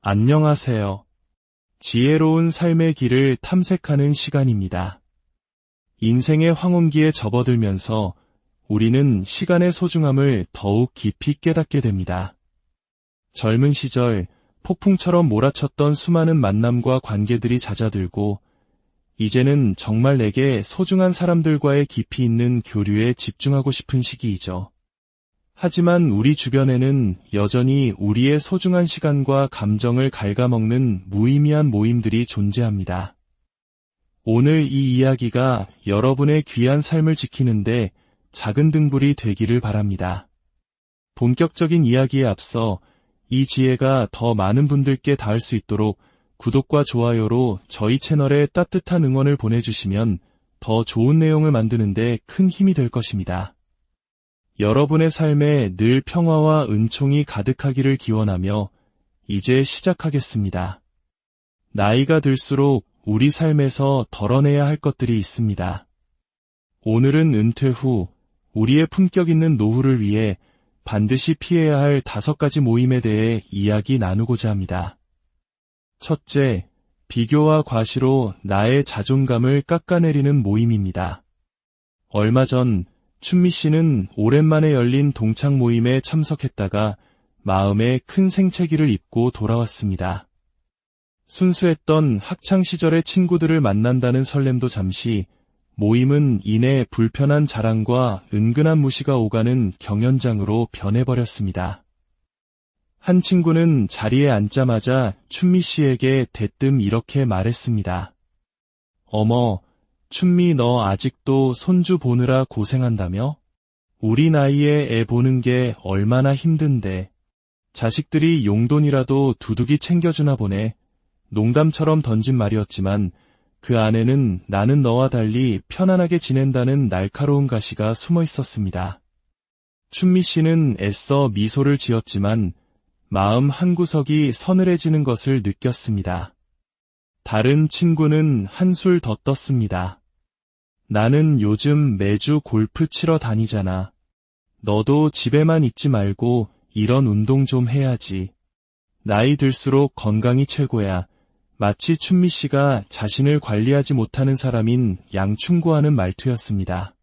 안녕하세요. 지혜로운 삶의 길을 탐색하는 시간입니다. 인생의 황혼기에 접어들면서 우리는 시간의 소중함을 더욱 깊이 깨닫게 됩니다. 젊은 시절 폭풍처럼 몰아쳤던 수많은 만남과 관계들이 잦아들고 이제는 정말 내게 소중한 사람들과의 깊이 있는 교류에 집중하고 싶은 시기이죠. 하지만 우리 주변에는 여전히 우리의 소중한 시간과 감정을 갉아먹는 무의미한 모임들이 존재합니다. 오늘 이 이야기가 여러분의 귀한 삶을 지키는데 작은 등불이 되기를 바랍니다. 본격적인 이야기에 앞서 이 지혜가 더 많은 분들께 닿을 수 있도록 구독과 좋아요로 저희 채널에 따뜻한 응원을 보내주시면 더 좋은 내용을 만드는데 큰 힘이 될 것입니다. 여러분의 삶에 늘 평화와 은총이 가득하기를 기원하며 이제 시작하겠습니다. 나이가 들수록 우리 삶에서 덜어내야 할 것들이 있습니다. 오늘은 은퇴 후 우리의 품격 있는 노후를 위해 반드시 피해야 할 5가지 모임에 대해 이야기 나누고자 합니다. 첫째, 비교와 과시로 나의 자존감을 깎아내리는 모임입니다. 얼마 전 춘미 씨는 오랜만에 열린 동창 모임에 참석했다가 마음에 큰 생채기를 입고 돌아왔습니다. 순수했던 학창시절의 친구들을 만난다는 설렘도 잠시, 모임은 이내 불편한 자랑과 은근한 무시가 오가는 경연장으로 변해버렸습니다. 한 친구는 자리에 앉자마자 춘미 씨에게 대뜸 이렇게 말했습니다. 어머, 춘미 너 아직도 손주 보느라 고생한다며? 우리 나이에 애 보는 게 얼마나 힘든데. 자식들이 용돈이라도 두둑이 챙겨주나 보네. 농담처럼 던진 말이었지만 그 안에는 나는 너와 달리 편안하게 지낸다는 날카로운 가시가 숨어 있었습니다. 춘미 씨는 애써 미소를 지었지만 마음 한구석이 서늘해지는 것을 느꼈습니다. 다른 친구는 한술 더 떴습니다. 나는 요즘 매주 골프 치러 다니잖아. 너도 집에만 있지 말고 이런 운동 좀 해야지. 나이 들수록 건강이 최고야. 마치 춘미 씨가 자신을 관리하지 못하는 사람인 양충고하는 말투였습니다.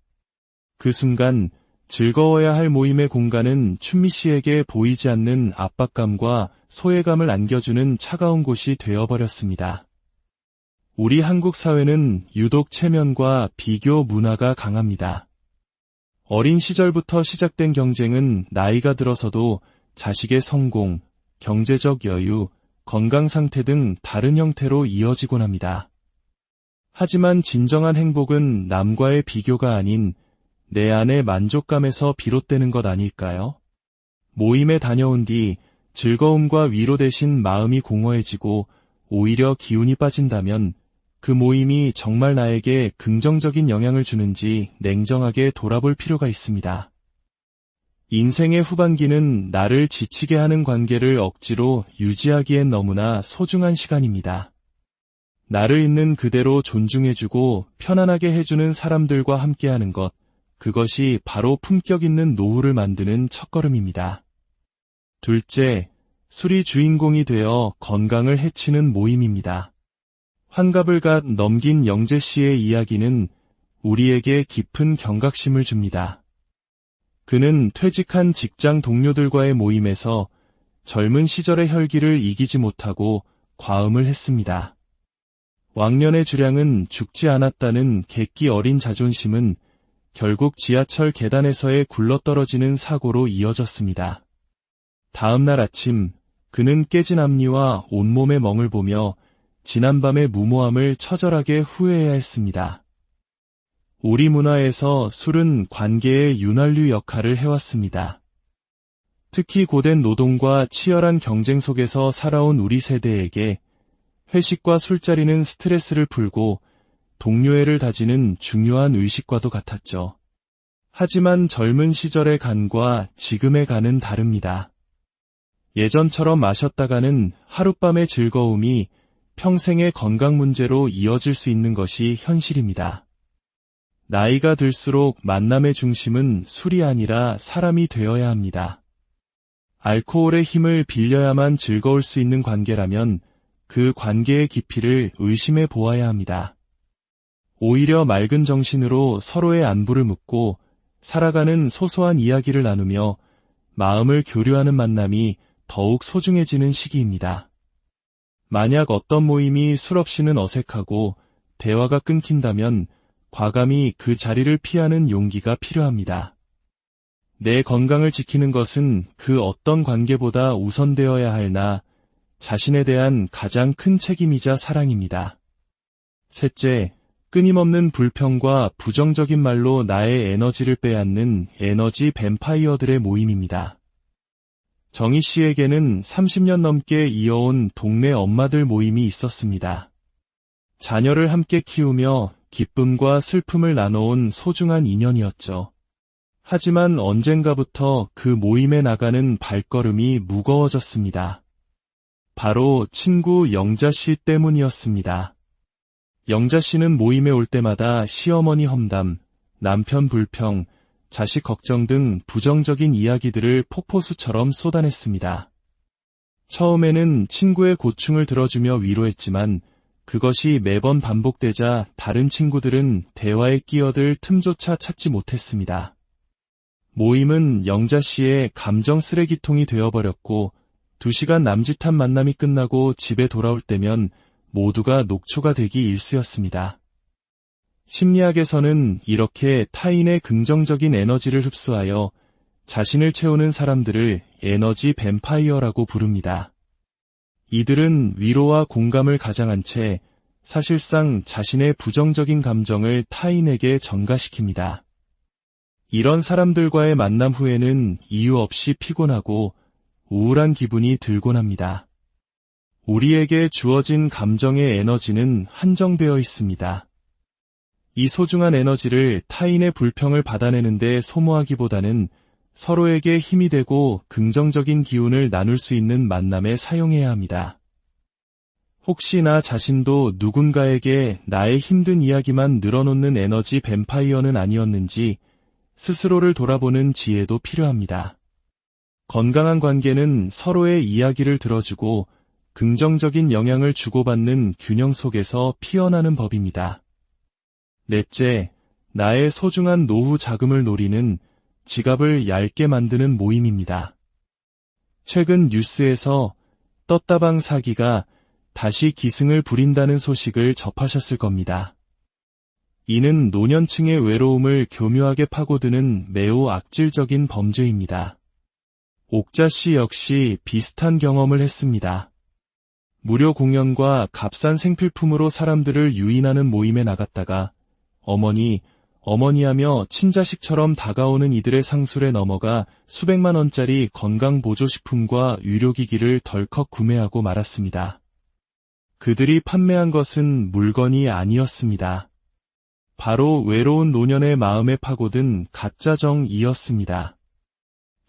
그 순간 즐거워야 할 모임의 공간은 춘미 씨에게 보이지 않는 압박감과 소외감을 안겨주는 차가운 곳이 되어버렸습니다. 우리 한국 사회는 유독 체면과 비교 문화가 강합니다. 어린 시절부터 시작된 경쟁은 나이가 들어서도 자식의 성공, 경제적 여유, 건강 상태 등 다른 형태로 이어지곤 합니다. 하지만 진정한 행복은 남과의 비교가 아닌 내 안의 만족감에서 비롯되는 것 아닐까요? 모임에 다녀온 뒤 즐거움과 위로 대신 마음이 공허해지고 오히려 기운이 빠진다면 그 모임이 정말 나에게 긍정적인 영향을 주는지 냉정하게 돌아볼 필요가 있습니다. 인생의 후반기는 나를 지치게 하는 관계를 억지로 유지하기엔 너무나 소중한 시간입니다. 나를 있는 그대로 존중해주고 편안하게 해주는 사람들과 함께하는 것, 그것이 바로 품격 있는 노후를 만드는 첫걸음입니다. 둘째, 술이 주인공이 되어 건강을 해치는 모임입니다. 환갑을 갓 넘긴 영재 씨의 이야기는 우리에게 깊은 경각심을 줍니다. 그는 퇴직한 직장 동료들과의 모임에서 젊은 시절의 혈기를 이기지 못하고 과음을 했습니다. 왕년의 주량은 죽지 않았다는 객기 어린 자존심은 결국 지하철 계단에서의 굴러떨어지는 사고로 이어졌습니다. 다음 날 아침 그는 깨진 앞니와 온몸의 멍을 보며 지난밤의 무모함을 처절하게 후회해야 했습니다. 우리 문화에서 술은 관계의 윤활유 역할을 해왔습니다. 특히 고된 노동과 치열한 경쟁 속에서 살아온 우리 세대에게 회식과 술자리는 스트레스를 풀고 동료애를 다지는 중요한 의식과도 같았죠. 하지만 젊은 시절의 간과 지금의 간은 다릅니다. 예전처럼 마셨다가는 하룻밤의 즐거움이 평생의 건강 문제로 이어질 수 있는 것이 현실입니다. 나이가 들수록 만남의 중심은 술이 아니라 사람이 되어야 합니다. 알코올의 힘을 빌려야만 즐거울 수 있는 관계라면 그 관계의 깊이를 의심해 보아야 합니다. 오히려 맑은 정신으로 서로의 안부를 묻고 살아가는 소소한 이야기를 나누며 마음을 교류하는 만남이 더욱 소중해지는 시기입니다. 만약 어떤 모임이 술 없이는 어색하고 대화가 끊긴다면 과감히 그 자리를 피하는 용기가 필요합니다. 내 건강을 지키는 것은 그 어떤 관계보다 우선되어야 할 나 자신에 대한 가장 큰 책임이자 사랑입니다. 셋째, 끊임없는 불평과 부정적인 말로 나의 에너지를 빼앗는 에너지 뱀파이어들의 모임입니다. 정희 씨에게는 30년 넘게 이어온 동네 엄마들 모임이 있었습니다. 자녀를 함께 키우며 기쁨과 슬픔을 나눠온 소중한 인연이었죠. 하지만 언젠가부터 그 모임에 나가는 발걸음이 무거워졌습니다. 바로 친구 영자 씨 때문이었습니다. 영자 씨는 모임에 올 때마다 시어머니 험담, 남편 불평, 자식 걱정 등 부정적인 이야기들을 폭포수처럼 쏟아냈습니다. 처음에는 친구의 고충을 들어주며 위로했지만 그것이 매번 반복되자 다른 친구들은 대화에 끼어들 틈조차 찾지 못했습니다. 모임은 영자 씨의 감정 쓰레기통이 되어버렸고 2시간 남짓한 만남이 끝나고 집에 돌아올 때면 모두가 녹초가 되기 일쑤였습니다. 심리학에서는 이렇게 타인의 긍정적인 에너지를 흡수하여 자신을 채우는 사람들을 에너지 뱀파이어라고 부릅니다. 이들은 위로와 공감을 가장한 채 사실상 자신의 부정적인 감정을 타인에게 전가시킵니다. 이런 사람들과의 만남 후에는 이유 없이 피곤하고 우울한 기분이 들곤 합니다. 우리에게 주어진 감정의 에너지는 한정되어 있습니다. 이 소중한 에너지를 타인의 불평을 받아내는 데 소모하기보다는 서로에게 힘이 되고 긍정적인 기운을 나눌 수 있는 만남에 사용해야 합니다. 혹시 나 자신도 누군가에게 나의 힘든 이야기만 늘어놓는 에너지 뱀파이어는 아니었는지 스스로를 돌아보는 지혜도 필요합니다. 건강한 관계는 서로의 이야기를 들어주고 긍정적인 영향을 주고받는 균형 속에서 피어나는 법입니다. 넷째, 나의 소중한 노후 자금을 노리는 지갑을 얇게 만드는 모임입니다. 최근 뉴스에서 떴다방 사기가 다시 기승을 부린다는 소식을 접하셨을 겁니다. 이는 노년층의 외로움을 교묘하게 파고드는 매우 악질적인 범죄입니다. 옥자 씨 역시 비슷한 경험을 했습니다. 무료 공연과 값싼 생필품으로 사람들을 유인하는 모임에 나갔다가 어머니하며 친자식처럼 다가오는 이들의 상술에 넘어가 수백만 원짜리 건강보조식품과 의료기기를 덜컥 구매하고 말았습니다. 그들이 판매한 것은 물건이 아니었습니다. 바로 외로운 노년의 마음에 파고든 가짜 정이었습니다.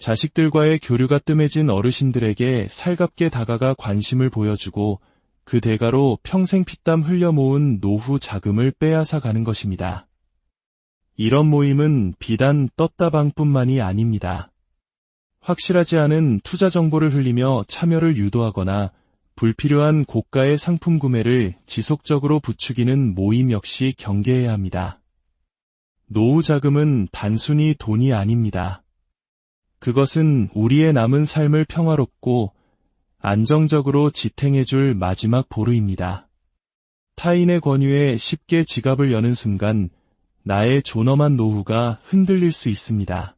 자식들과의 교류가 뜸해진 어르신들에게 살갑게 다가가 관심을 보여주고 그 대가로 평생 피땀 흘려 모은 노후 자금을 빼앗아 가는 것입니다. 이런 모임은 비단 떴다방뿐만이 아닙니다. 확실하지 않은 투자 정보를 흘리며 참여를 유도하거나 불필요한 고가의 상품 구매를 지속적으로 부추기는 모임 역시 경계해야 합니다. 노후 자금은 단순히 돈이 아닙니다. 그것은 우리의 남은 삶을 평화롭고 안정적으로 지탱해줄 마지막 보루입니다. 타인의 권유에 쉽게 지갑을 여는 순간 나의 존엄한 노후가 흔들릴 수 있습니다.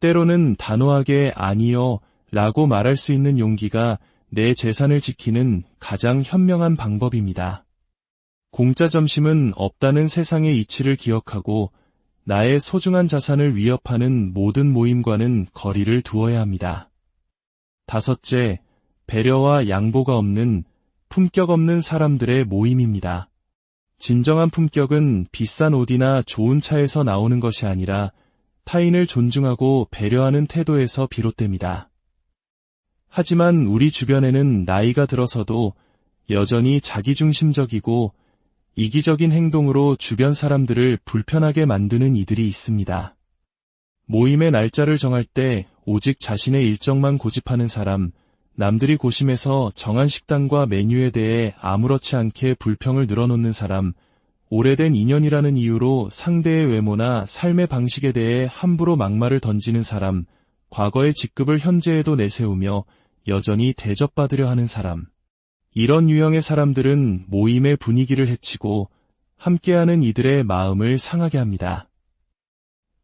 때로는 단호하게 아니요 라고 말할 수 있는 용기가 내 재산을 지키는 가장 현명한 방법입니다. 공짜 점심은 없다는 세상의 이치를 기억하고 나의 소중한 자산을 위협하는 모든 모임과는 거리를 두어야 합니다. 다섯째, 배려와 양보가 없는 품격 없는 사람들의 모임입니다. 진정한 품격은 비싼 옷이나 좋은 차에서 나오는 것이 아니라 타인을 존중하고 배려하는 태도에서 비롯됩니다. 하지만 우리 주변에는 나이가 들어서도 여전히 자기중심적이고 이기적인 행동으로 주변 사람들을 불편하게 만드는 이들이 있습니다. 모임의 날짜를 정할 때 오직 자신의 일정만 고집하는 사람, 남들이 고심해서 정한 식단과 메뉴에 대해 아무렇지 않게 불평을 늘어놓는 사람, 오래된 인연이라는 이유로 상대의 외모나 삶의 방식에 대해 함부로 막말을 던지는 사람, 과거의 직급을 현재에도 내세우며 여전히 대접받으려 하는 사람. 이런 유형의 사람들은 모임의 분위기를 해치고 함께하는 이들의 마음을 상하게 합니다.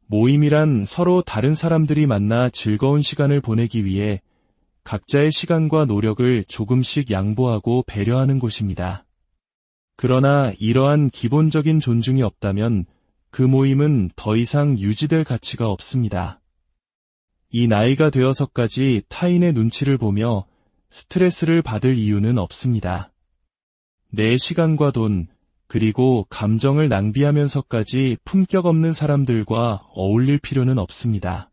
모임이란 서로 다른 사람들이 만나 즐거운 시간을 보내기 위해 각자의 시간과 노력을 조금씩 양보하고 배려하는 곳입니다. 그러나 이러한 기본적인 존중이 없다면 그 모임은 더 이상 유지될 가치가 없습니다. 이 나이가 되어서까지 타인의 눈치를 보며 스트레스를 받을 이유는 없습니다. 내 시간과 돈, 그리고 감정을 낭비하면서까지 품격 없는 사람들과 어울릴 필요는 없습니다.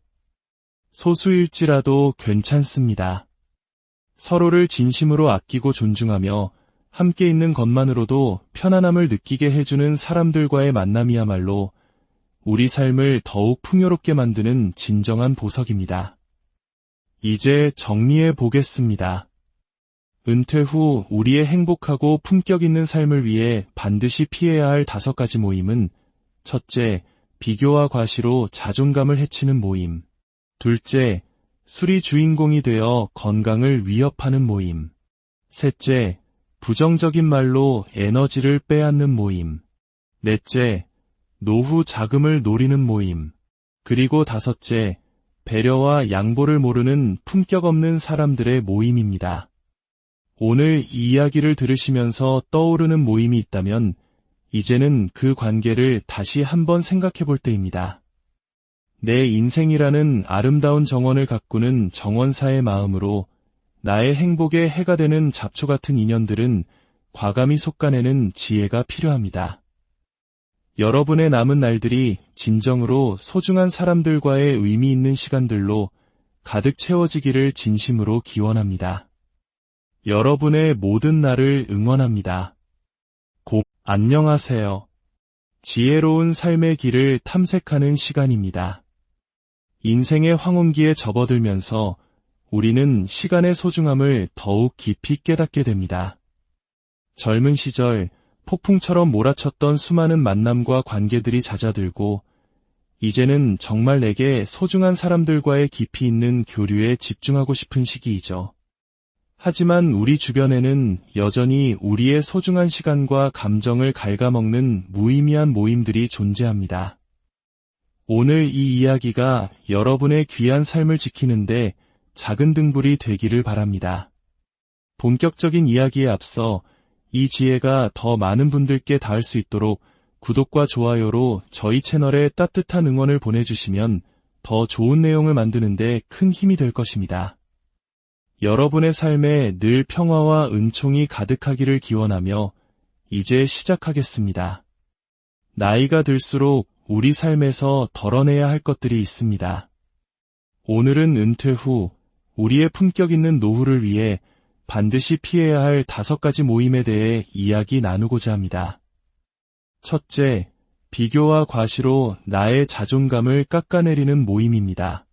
소수일지라도 괜찮습니다. 서로를 진심으로 아끼고 존중하며 함께 있는 것만으로도 편안함을 느끼게 해주는 사람들과의 만남이야말로 우리 삶을 더욱 풍요롭게 만드는 진정한 보석입니다. 이제 정리해 보겠습니다. 은퇴 후 우리의 행복하고 품격 있는 삶을 위해 반드시 피해야 할 5가지 모임은: 첫째, 비교와 과시로 자존감을 해치는 모임. 둘째, 술이 주인공이 되어 건강을 위협하는 모임. 셋째, 부정적인 말로 에너지를 빼앗는 모임. 넷째, 노후 자금을 노리는 모임. 그리고 다섯째, 배려와 양보를 모르는 품격 없는 사람들의 모임입니다. 오늘 이 이야기를 들으시면서 떠오르는 모임이 있다면 이제는 그 관계를 다시 한번 생각해 볼 때입니다. 내 인생이라는 아름다운 정원을 가꾸는 정원사의 마음으로 나의 행복에 해가 되는 잡초 같은 인연들은 과감히 솎아내는 지혜가 필요합니다. 여러분의 남은 날들이 진정으로 소중한 사람들과의 의미 있는 시간들로 가득 채워지기를 진심으로 기원합니다. 여러분의 모든 날을 응원합니다. 안녕하세요. 지혜로운 삶의 길을 탐색하는 시간입니다. 인생의 황혼기에 접어들면서 우리는 시간의 소중함을 더욱 깊이 깨닫게 됩니다. 젊은 시절 폭풍처럼 몰아쳤던 수많은 만남과 관계들이 잦아들고 이제는 정말 내게 소중한 사람들과의 깊이 있는 교류에 집중하고 싶은 시기이죠. 하지만 우리 주변에는 여전히 우리의 소중한 시간과 감정을 갉아먹는 무의미한 모임들이 존재합니다. 오늘 이 이야기가 여러분의 귀한 삶을 지키는데 작은 등불이 되기를 바랍니다. 본격적인 이야기에 앞서 이 지혜가 더 많은 분들께 닿을 수 있도록 구독과 좋아요로 저희 채널에 따뜻한 응원을 보내주시면 더 좋은 내용을 만드는데 큰 힘이 될 것입니다. 여러분의 삶에 늘 평화와 은총이 가득하기를 기원하며 이제 시작하겠습니다. 나이가 들수록 우리 삶에서 덜어내야 할 것들이 있습니다. 오늘은 은퇴 후 우리의 품격 있는 노후를 위해 반드시 피해야 할 5가지 모임에 대해 이야기 나누고자 합니다. 첫째, 비교와 과시로 나의 자존감을 깎아내리는 모임입니다.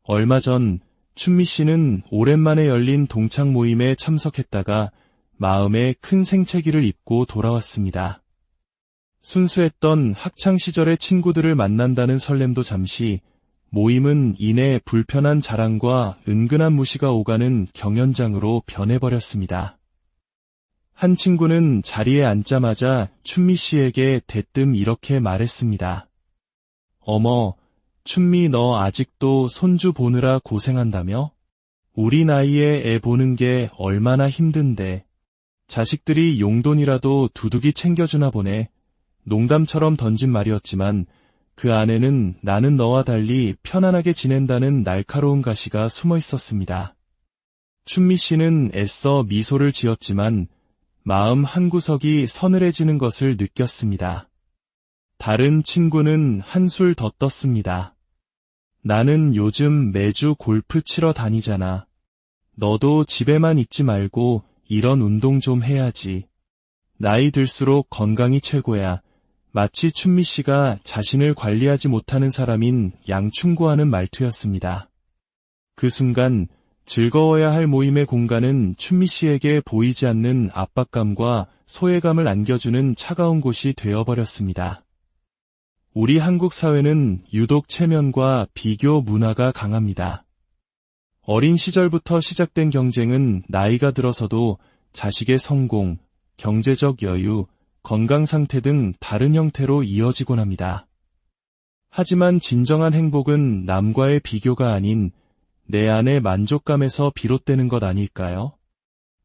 얼마 전 춘미 씨는 오랜만에 열린 동창 모임에 참석했다가 마음에 큰 생채기를 입고 돌아왔습니다. 순수했던 학창시절의 친구들을 만난다는 설렘도 잠시, 모임은 이내 불편한 자랑과 은근한 무시가 오가는 경연장으로 변해버렸습니다. 한 친구는 자리에 앉자마자 춘미 씨에게 대뜸 이렇게 말했습니다. 어머, 춘미 너 아직도 손주 보느라 고생한다며? 우리 나이에 애 보는 게 얼마나 힘든데. 자식들이 용돈이라도 두둑이 챙겨주나 보네. 농담처럼 던진 말이었지만 그 안에는 나는 너와 달리 편안하게 지낸다는 날카로운 가시가 숨어 있었습니다. 춘미 씨는 애써 미소를 지었지만 마음 한구석이 서늘해지는 것을 느꼈습니다. 다른 친구는 한술 더 떴습니다. 나는 요즘 매주 골프 치러 다니잖아. 너도 집에만 있지 말고 이런 운동 좀 해야지. 나이 들수록 건강이 최고야. 마치 춘미 씨가 자신을 관리하지 못하는 사람인 양충고하는 말투였습니다. 그 순간 즐거워야 할 모임의 공간은 춘미 씨에게 보이지 않는 압박감과 소외감을 안겨주는 차가운 곳이 되어버렸습니다. 우리 한국 사회는 유독 체면과 비교 문화가 강합니다. 어린 시절부터 시작된 경쟁은 나이가 들어서도 자식의 성공, 경제적 여유, 건강 상태 등 다른 형태로 이어지곤 합니다. 하지만 진정한 행복은 남과의 비교가 아닌 내 안의 만족감에서 비롯되는 것 아닐까요?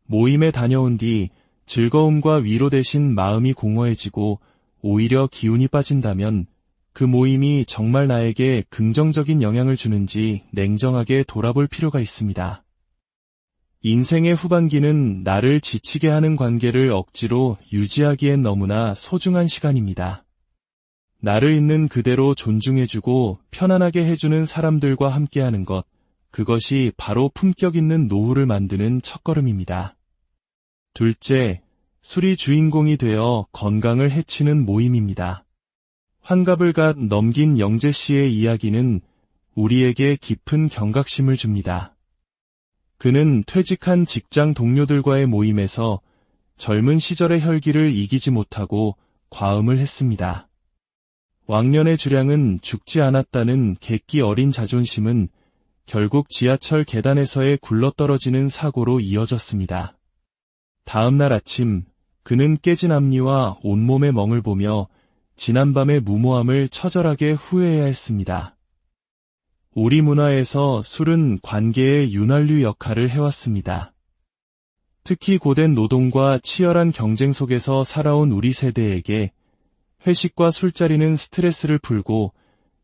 모임에 다녀온 뒤 즐거움과 위로 대신 마음이 공허해지고 오히려 기운이 빠진다면 그 모임이 정말 나에게 긍정적인 영향을 주는지 냉정하게 돌아볼 필요가 있습니다. 인생의 후반기는 나를 지치게 하는 관계를 억지로 유지하기엔 너무나 소중한 시간입니다. 나를 있는 그대로 존중해주고 편안하게 해주는 사람들과 함께하는 것, 그것이 바로 품격 있는 노후를 만드는 첫걸음입니다. 둘째, 술이 주인공이 되어 건강을 해치는 모임입니다. 환갑을 갓 넘긴 영재 씨의 이야기는 우리에게 깊은 경각심을 줍니다. 그는 퇴직한 직장 동료들과의 모임에서 젊은 시절의 혈기를 이기지 못하고 과음을 했습니다. 왕년의 주량은 죽지 않았다는 객기 어린 자존심은 결국 지하철 계단에서의 굴러떨어지는 사고로 이어졌습니다. 다음 날 아침 그는 깨진 앞니와 온몸의 멍을 보며 지난밤의 무모함을 처절하게 후회해야 했습니다. 우리 문화에서 술은 관계의 윤활유 역할을 해왔습니다. 특히 고된 노동과 치열한 경쟁 속에서 살아온 우리 세대에게 회식과 술자리는 스트레스를 풀고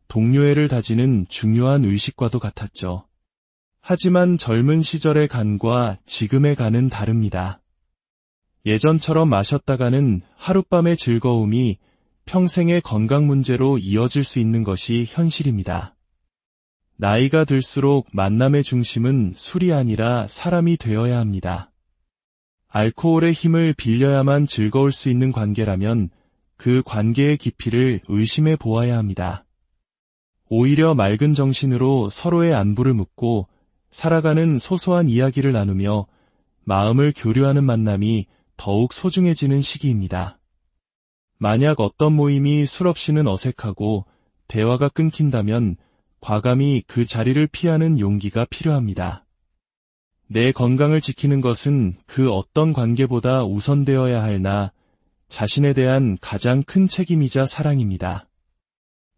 동료애를 다지는 중요한 의식과도 같았죠. 하지만 젊은 시절의 간과 지금의 간은 다릅니다. 예전처럼 마셨다가는 하룻밤의 즐거움이 평생의 건강 문제로 이어질 수 있는 것이 현실입니다. 나이가 들수록 만남의 중심은 술이 아니라 사람이 되어야 합니다. 알코올의 힘을 빌려야만 즐거울 수 있는 관계라면 그 관계의 깊이를 의심해 보아야 합니다. 오히려 맑은 정신으로 서로의 안부를 묻고 살아가는 소소한 이야기를 나누며 마음을 교류하는 만남이 더욱 소중해지는 시기입니다. 만약 어떤 모임이 술 없이는 어색하고 대화가 끊긴다면 과감히 그 자리를 피하는 용기가 필요합니다. 내 건강을 지키는 것은 그 어떤 관계보다 우선되어야 할 나 자신에 대한 가장 큰 책임이자 사랑입니다.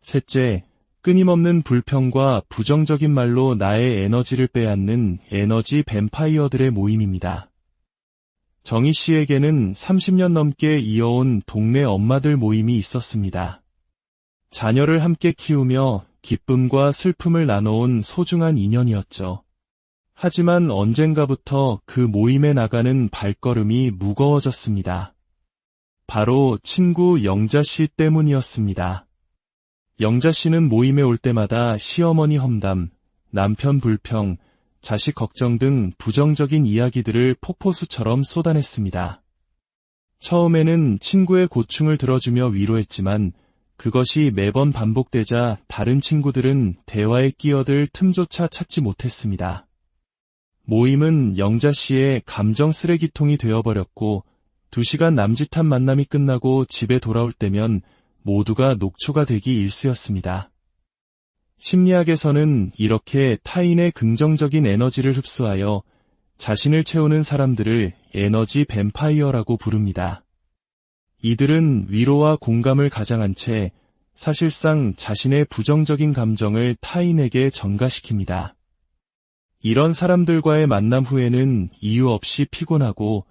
셋째, 끊임없는 불평과 부정적인 말로 나의 에너지를 빼앗는 에너지 뱀파이어들의 모임입니다. 정희 씨에게는 30년 넘게 이어온 동네 엄마들 모임이 있었습니다. 자녀를 함께 키우며 기쁨과 슬픔을 나눠온 소중한 인연이었죠. 하지만 언젠가부터 그 모임에 나가는 발걸음이 무거워졌습니다. 바로 친구 영자 씨 때문이었습니다. 영자 씨는 모임에 올 때마다 시어머니 험담, 남편 불평, 자식 걱정 등 부정적인 이야기들을 폭포수처럼 쏟아냈습니다. 처음에는 친구의 고충을 들어주며 위로했지만 그것이 매번 반복되자 다른 친구들은 대화에 끼어들 틈조차 찾지 못했습니다. 모임은 영자 씨의 감정 쓰레기통이 되어버렸고 2시간 남짓한 만남이 끝나고 집에 돌아올 때면 모두가 녹초가 되기 일쑤였습니다. 심리학에서는 이렇게 타인의 긍정적인 에너지를 흡수하여 자신을 채우는 사람들을 에너지 뱀파이어라고 부릅니다. 이들은 위로와 공감을 가장한 채 사실상 자신의 부정적인 감정을 타인에게 전가시킵니다. 이런 사람들과의 만남 후에는 이유 없이 피곤하고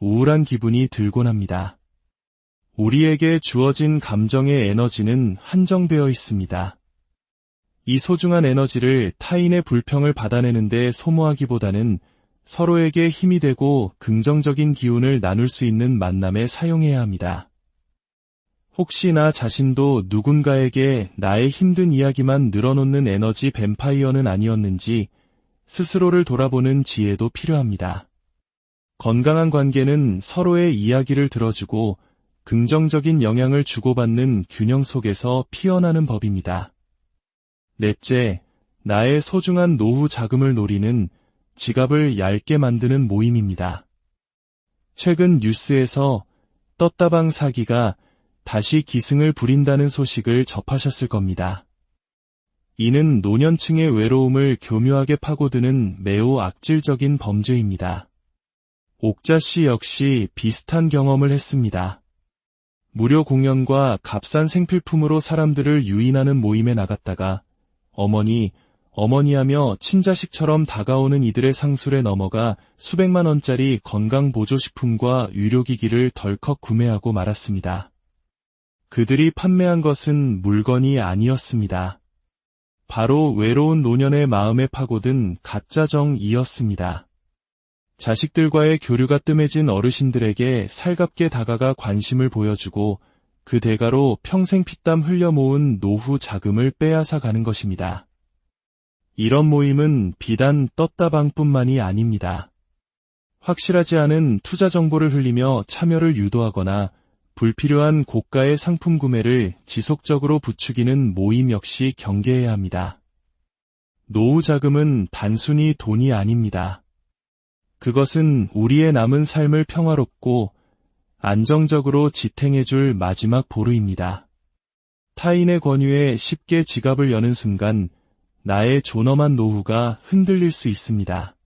우울한 기분이 들곤 합니다. 우리에게 주어진 감정의 에너지는 한정되어 있습니다. 이 소중한 에너지를 타인의 불평을 받아내는 데 소모하기보다는 서로에게 힘이 되고 긍정적인 기운을 나눌 수 있는 만남에 사용해야 합니다. 혹시 나 자신도 누군가에게 나의 힘든 이야기만 늘어놓는 에너지 뱀파이어는 아니었는지 스스로를 돌아보는 지혜도 필요합니다. 건강한 관계는 서로의 이야기를 들어주고 긍정적인 영향을 주고받는 균형 속에서 피어나는 법입니다. 넷째, 나의 소중한 노후 자금을 노리는 지갑을 얇게 만드는 모임입니다. 최근 뉴스에서 떴다방 사기가 다시 기승을 부린다는 소식을 접하셨을 겁니다. 이는 노년층의 외로움을 교묘하게 파고드는 매우 악질적인 범죄입니다. 옥자 씨 역시 비슷한 경험을 했습니다. 무료 공연과 값싼 생필품으로 사람들을 유인하는 모임에 나갔다가 어머니하며 친자식처럼 다가오는 이들의 상술에 넘어가 수백만 원짜리 건강보조식품과 의료기기를 덜컥 구매하고 말았습니다. 그들이 판매한 것은 물건이 아니었습니다. 바로 외로운 노년의 마음에 파고든 가짜 정이었습니다. 자식들과의 교류가 뜸해진 어르신들에게 살갑게 다가가 관심을 보여주고 그 대가로 평생 피땀 흘려 모은 노후 자금을 빼앗아 가는 것입니다. 이런 모임은 비단 떴다방뿐만이 아닙니다. 확실하지 않은 투자 정보를 흘리며 참여를 유도하거나 불필요한 고가의 상품 구매를 지속적으로 부추기는 모임 역시 경계해야 합니다. 노후 자금은 단순히 돈이 아닙니다. 그것은 우리의 남은 삶을 평화롭고 안정적으로 지탱해줄 마지막 보루입니다. 타인의 권유에 쉽게 지갑을 여는 순간 나의 존엄한 노후가 흔들릴 수 있습니다.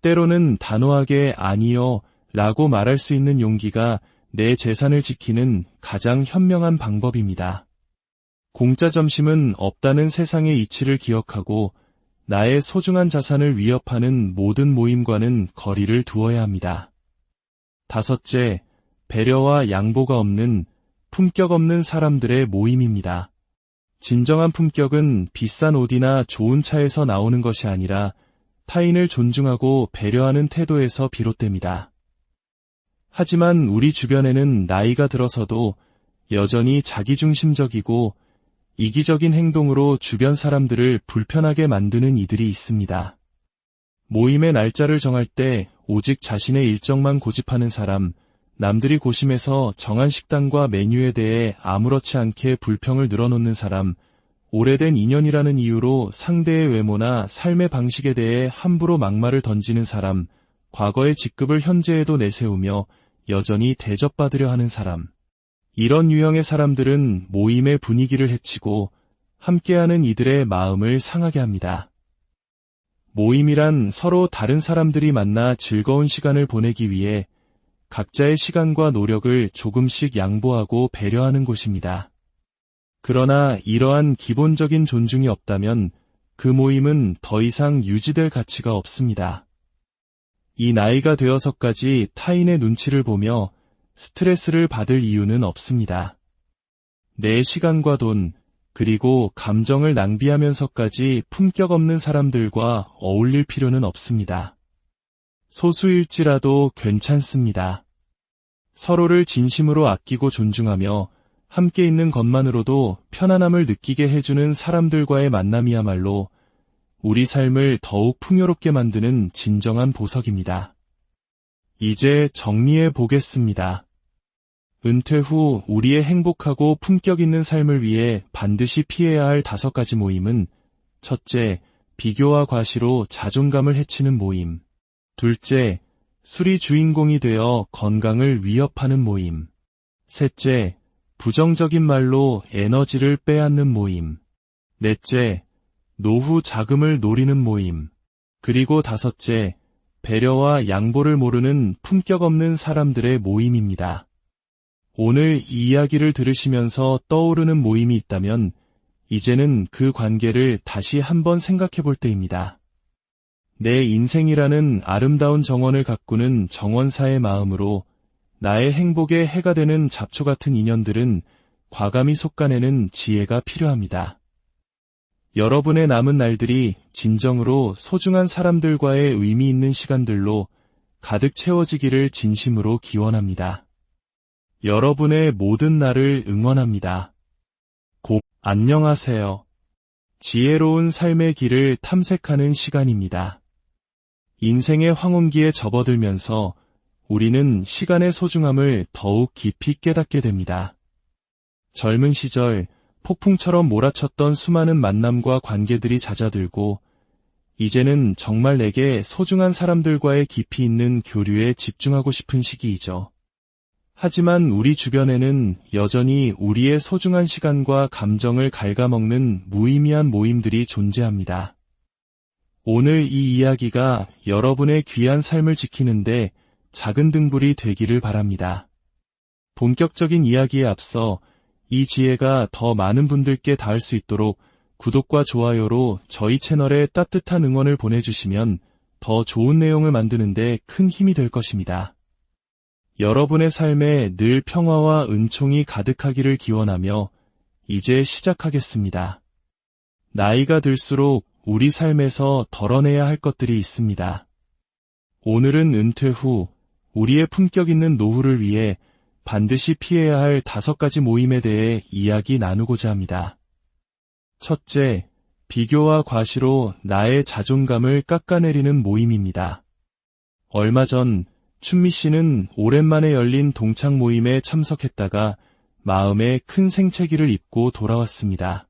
때로는 단호하게 아니요 라고 말할 수 있는 용기가 내 재산을 지키는 가장 현명한 방법입니다. 공짜 점심은 없다는 세상의 이치를 기억하고 나의 소중한 자산을 위협하는 모든 모임과는 거리를 두어야 합니다. 5째, 배려와 양보가 없는 품격 없는 사람들의 모임입니다. 진정한 품격은 비싼 옷이나 좋은 차에서 나오는 것이 아니라 타인을 존중하고 배려하는 태도에서 비롯됩니다. 하지만 우리 주변에는 나이가 들어서도 여전히 자기중심적이고 이기적인 행동으로 주변 사람들을 불편하게 만드는 이들이 있습니다. 모임의 날짜를 정할 때 오직 자신의 일정만 고집하는 사람, 남들이 고심해서 정한 식단과 메뉴에 대해 아무렇지 않게 불평을 늘어놓는 사람, 오래된 인연이라는 이유로 상대의 외모나 삶의 방식에 대해 함부로 막말을 던지는 사람, 과거의 직급을 현재에도 내세우며 여전히 대접받으려 하는 사람. 이런 유형의 사람들은 모임의 분위기를 해치고 함께하는 이들의 마음을 상하게 합니다. 모임이란 서로 다른 사람들이 만나 즐거운 시간을 보내기 위해 각자의 시간과 노력을 조금씩 양보하고 배려하는 곳입니다. 그러나 이러한 기본적인 존중이 없다면 그 모임은 더 이상 유지될 가치가 없습니다. 이 나이가 되어서까지 타인의 눈치를 보며 스트레스를 받을 이유는 없습니다. 내 시간과 돈, 그리고 감정을 낭비하면서까지 품격 없는 사람들과 어울릴 필요는 없습니다. 소수일지라도 괜찮습니다. 서로를 진심으로 아끼고 존중하며 함께 있는 것만으로도 편안함을 느끼게 해주는 사람들과의 만남이야말로 우리 삶을 더욱 풍요롭게 만드는 진정한 보석입니다. 이제 정리해 보겠습니다. 은퇴 후 우리의 행복하고 품격 있는 삶을 위해 반드시 피해야 할 5가지 모임은: 첫째, 비교와 과시로 자존감을 해치는 모임. 둘째, 술이 주인공이 되어 건강을 위협하는 모임. 셋째, 부정적인 말로 에너지를 빼앗는 모임. 넷째, 노후 자금을 노리는 모임. 그리고 5째, 배려와 양보를 모르는 품격 없는 사람들의 모임입니다. 오늘 이 이야기를 들으시면서 떠오르는 모임이 있다면 이제는 그 관계를 다시 한번 생각해 볼 때입니다. 내 인생이라는 아름다운 정원을 가꾸는 정원사의 마음으로 나의 행복에 해가 되는 잡초 같은 인연들은 과감히 속아내는 지혜가 필요합니다. 여러분의 남은 날들이 진정으로 소중한 사람들과의 의미 있는 시간들로 가득 채워지기를 진심으로 기원합니다. 여러분의 모든 날을 응원합니다. 안녕하세요. 지혜로운 삶의 길을 탐색하는 시간입니다. 인생의 황혼기에 접어들면서 우리는 시간의 소중함을 더욱 깊이 깨닫게 됩니다. 젊은 시절 폭풍처럼 몰아쳤던 수많은 만남과 관계들이 잦아들고 이제는 정말 내게 소중한 사람들과의 깊이 있는 교류에 집중하고 싶은 시기이죠. 하지만 우리 주변에는 여전히 우리의 소중한 시간과 감정을 갉아먹는 무의미한 모임들이 존재합니다. 오늘 이 이야기가 여러분의 귀한 삶을 지키는데 작은 등불이 되기를 바랍니다. 본격적인 이야기에 앞서 이 지혜가 더 많은 분들께 닿을 수 있도록 구독과 좋아요로 저희 채널에 따뜻한 응원을 보내주시면 더 좋은 내용을 만드는데 큰 힘이 될 것입니다. 여러분의 삶에 늘 평화와 은총이 가득하기를 기원하며 이제 시작하겠습니다. 나이가 들수록 우리 삶에서 덜어내야 할 것들이 있습니다. 오늘은 은퇴 후 우리의 품격 있는 노후를 위해 반드시 피해야 할 5가지 모임에 대해 이야기 나누고자 합니다. 첫째, 비교와 과시로 나의 자존감을 깎아내리는 모임입니다. 얼마 전 춘미 씨는 오랜만에 열린 동창 모임에 참석했다가 마음에 큰 생채기를 입고 돌아왔습니다.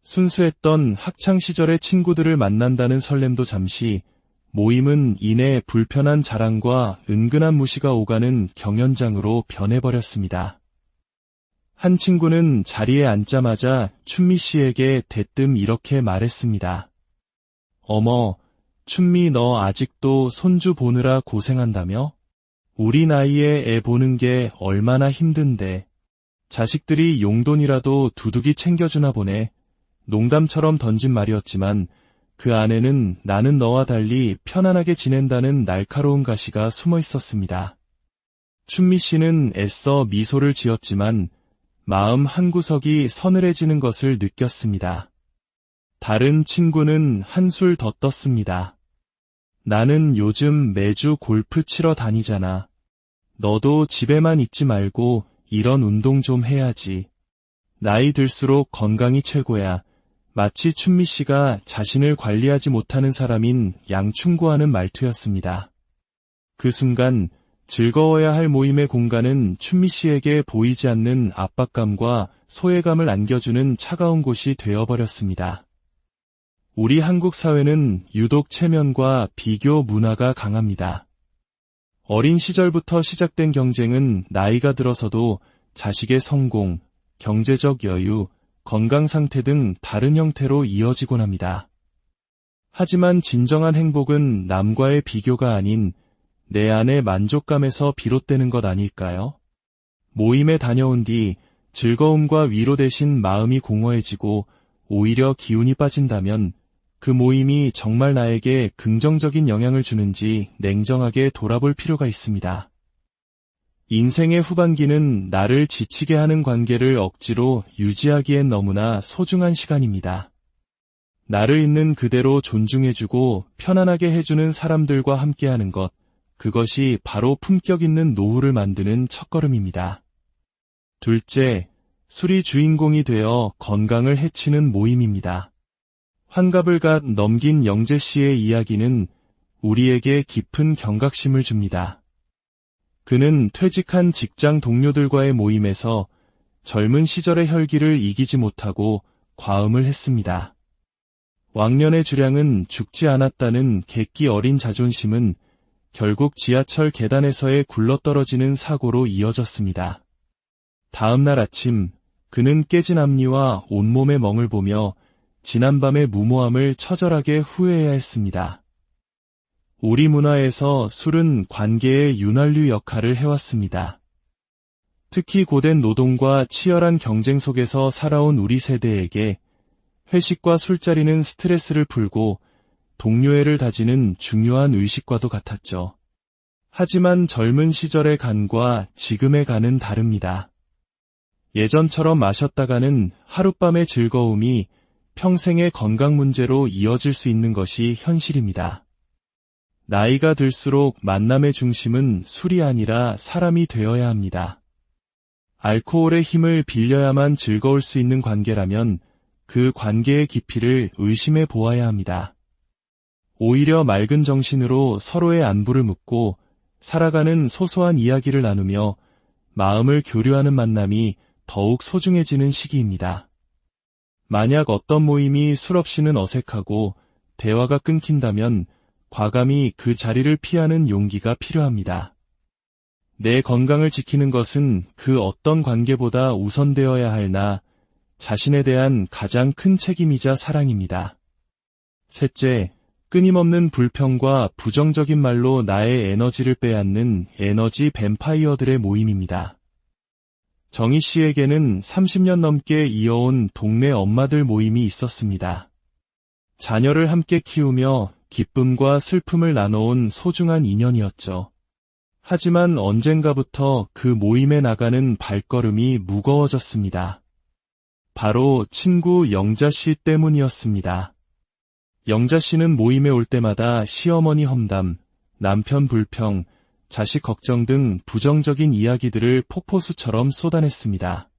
순수했던 학창시절의 친구들을 만난다는 설렘도 잠시, 모임은 이내 불편한 자랑과 은근한 무시가 오가는 경연장으로 변해버렸습니다. 한 친구는 자리에 앉자마자 춘미 씨에게 대뜸 이렇게 말했습니다. 어머, 춘미 너 아직도 손주 보느라 고생한다며? 우리 나이에 애 보는 게 얼마나 힘든데. 자식들이 용돈이라도 두둑이 챙겨주나 보네. 농담처럼 던진 말이었지만 그 안에는 나는 너와 달리 편안하게 지낸다는 날카로운 가시가 숨어 있었습니다. 춘미 씨는 애써 미소를 지었지만 마음 한구석이 서늘해지는 것을 느꼈습니다. 다른 친구는 한술 더 떴습니다. 나는 요즘 매주 골프 치러 다니잖아. 너도 집에만 있지 말고 이런 운동 좀 해야지. 나이 들수록 건강이 최고야. 마치 춘미 씨가 자신을 관리하지 못하는 사람인 양충고하는 말투였습니다. 그 순간 즐거워야 할 모임의 공간은 춘미 씨에게 보이지 않는 압박감과 소외감을 안겨주는 차가운 곳이 되어버렸습니다. 우리 한국 사회는 유독 체면과 비교 문화가 강합니다. 어린 시절부터 시작된 경쟁은 나이가 들어서도 자식의 성공, 경제적 여유, 건강 상태 등 다른 형태로 이어지곤 합니다. 하지만 진정한 행복은 남과의 비교가 아닌 내 안의 만족감에서 비롯되는 것 아닐까요? 모임에 다녀온 뒤 즐거움과 위로 대신 마음이 공허해지고 오히려 기운이 빠진다면 그 모임이 정말 나에게 긍정적인 영향을 주는지 냉정하게 돌아볼 필요가 있습니다. 인생의 후반기는 나를 지치게 하는 관계를 억지로 유지하기엔 너무나 소중한 시간입니다. 나를 있는 그대로 존중해주고 편안하게 해주는 사람들과 함께하는 것, 그것이 바로 품격 있는 노후를 만드는 첫걸음입니다. 둘째, 술이 주인공이 되어 건강을 해치는 모임입니다. 환갑을 갓 넘긴 영재 씨의 이야기는 우리에게 깊은 경각심을 줍니다. 그는 퇴직한 직장 동료들과의 모임에서 젊은 시절의 혈기를 이기지 못하고 과음을 했습니다. 왕년의 주량은 죽지 않았다는 객기 어린 자존심은 결국 지하철 계단에서의 굴러떨어지는 사고로 이어졌습니다. 다음 날 아침 그는 깨진 앞니와 온몸의 멍을 보며 지난밤의 무모함을 처절하게 후회해야 했습니다. 우리 문화에서 술은 관계의 윤활유 역할을 해왔습니다. 특히 고된 노동과 치열한 경쟁 속에서 살아온 우리 세대에게 회식과 술자리는 스트레스를 풀고 동료애를 다지는 중요한 의식과도 같았죠. 하지만 젊은 시절의 간과 지금의 간은 다릅니다. 예전처럼 마셨다가는 하룻밤의 즐거움이 평생의 건강 문제로 이어질 수 있는 것이 현실입니다. 나이가 들수록 만남의 중심은 술이 아니라 사람이 되어야 합니다. 알코올의 힘을 빌려야만 즐거울 수 있는 관계라면 그 관계의 깊이를 의심해 보아야 합니다. 오히려 맑은 정신으로 서로의 안부를 묻고 살아가는 소소한 이야기를 나누며 마음을 교류하는 만남이 더욱 소중해지는 시기입니다. 만약 어떤 모임이 술 없이는 어색하고 대화가 끊긴다면 과감히 그 자리를 피하는 용기가 필요합니다. 내 건강을 지키는 것은 그 어떤 관계보다 우선되어야 할 나 자신에 대한 가장 큰 책임이자 사랑입니다. 셋째, 끊임없는 불평과 부정적인 말로 나의 에너지를 빼앗는 에너지 뱀파이어들의 모임입니다. 정희 씨에게는 30년 넘게 이어온 동네 엄마들 모임이 있었습니다. 자녀를 함께 키우며 기쁨과 슬픔을 나눠온 소중한 인연이었죠. 하지만 언젠가부터 그 모임에 나가는 발걸음이 무거워졌습니다. 바로 친구 영자 씨 때문이었습니다. 영자 씨는 모임에 올 때마다 시어머니 험담, 남편 불평, 자식 걱정 등 부정적인 이야기들을 폭포수처럼 쏟아냈습니다.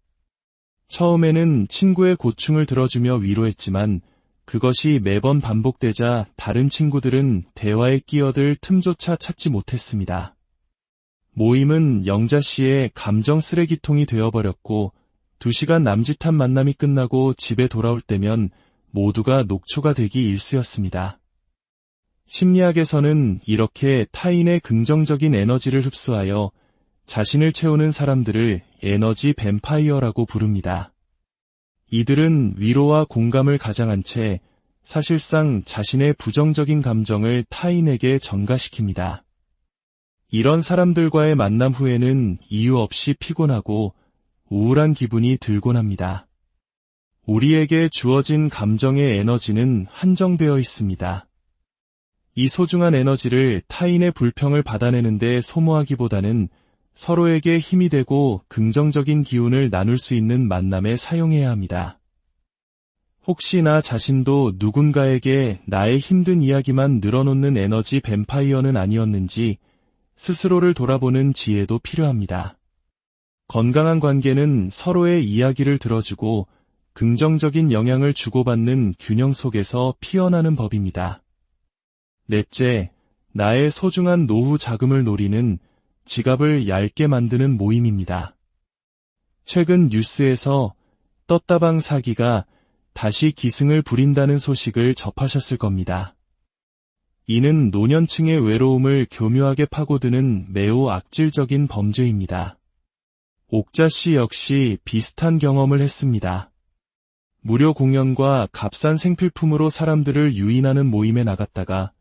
처음에는 친구의 고충을 들어주며 위로했지만 그것이 매번 반복되자 다른 친구들은 대화에 끼어들 틈조차 찾지 못했습니다. 모임은 영자 씨의 감정 쓰레기통이 되어버렸고 2시간 남짓한 만남이 끝나고 집에 돌아올 때면 모두가 녹초가 되기 일쑤였습니다. 심리학에서는 이렇게 타인의 긍정적인 에너지를 흡수하여 자신을 채우는 사람들을 에너지 뱀파이어라고 부릅니다. 이들은 위로와 공감을 가장한 채 사실상 자신의 부정적인 감정을 타인에게 전가시킵니다. 이런 사람들과의 만남 후에는 이유 없이 피곤하고 우울한 기분이 들곤 합니다. 우리에게 주어진 감정의 에너지는 한정되어 있습니다. 이 소중한 에너지를 타인의 불평을 받아내는 데 소모하기보다는 서로에게 힘이 되고 긍정적인 기운을 나눌 수 있는 만남에 사용해야 합니다. 혹시 나 자신도 누군가에게 나의 힘든 이야기만 늘어놓는 에너지 뱀파이어는 아니었는지 스스로를 돌아보는 지혜도 필요합니다. 건강한 관계는 서로의 이야기를 들어주고 긍정적인 영향을 주고받는 균형 속에서 피어나는 법입니다. 넷째, 나의 소중한 노후 자금을 노리는 지갑을 얇게 만드는 모임입니다. 최근 뉴스에서 떴다방 사기가 다시 기승을 부린다는 소식을 접하셨을 겁니다. 이는 노년층의 외로움을 교묘하게 파고드는 매우 악질적인 범죄입니다. 옥자 씨 역시 비슷한 경험을 했습니다. 무료 공연과 값싼 생필품으로 사람들을 유인하는 모임에 나갔다가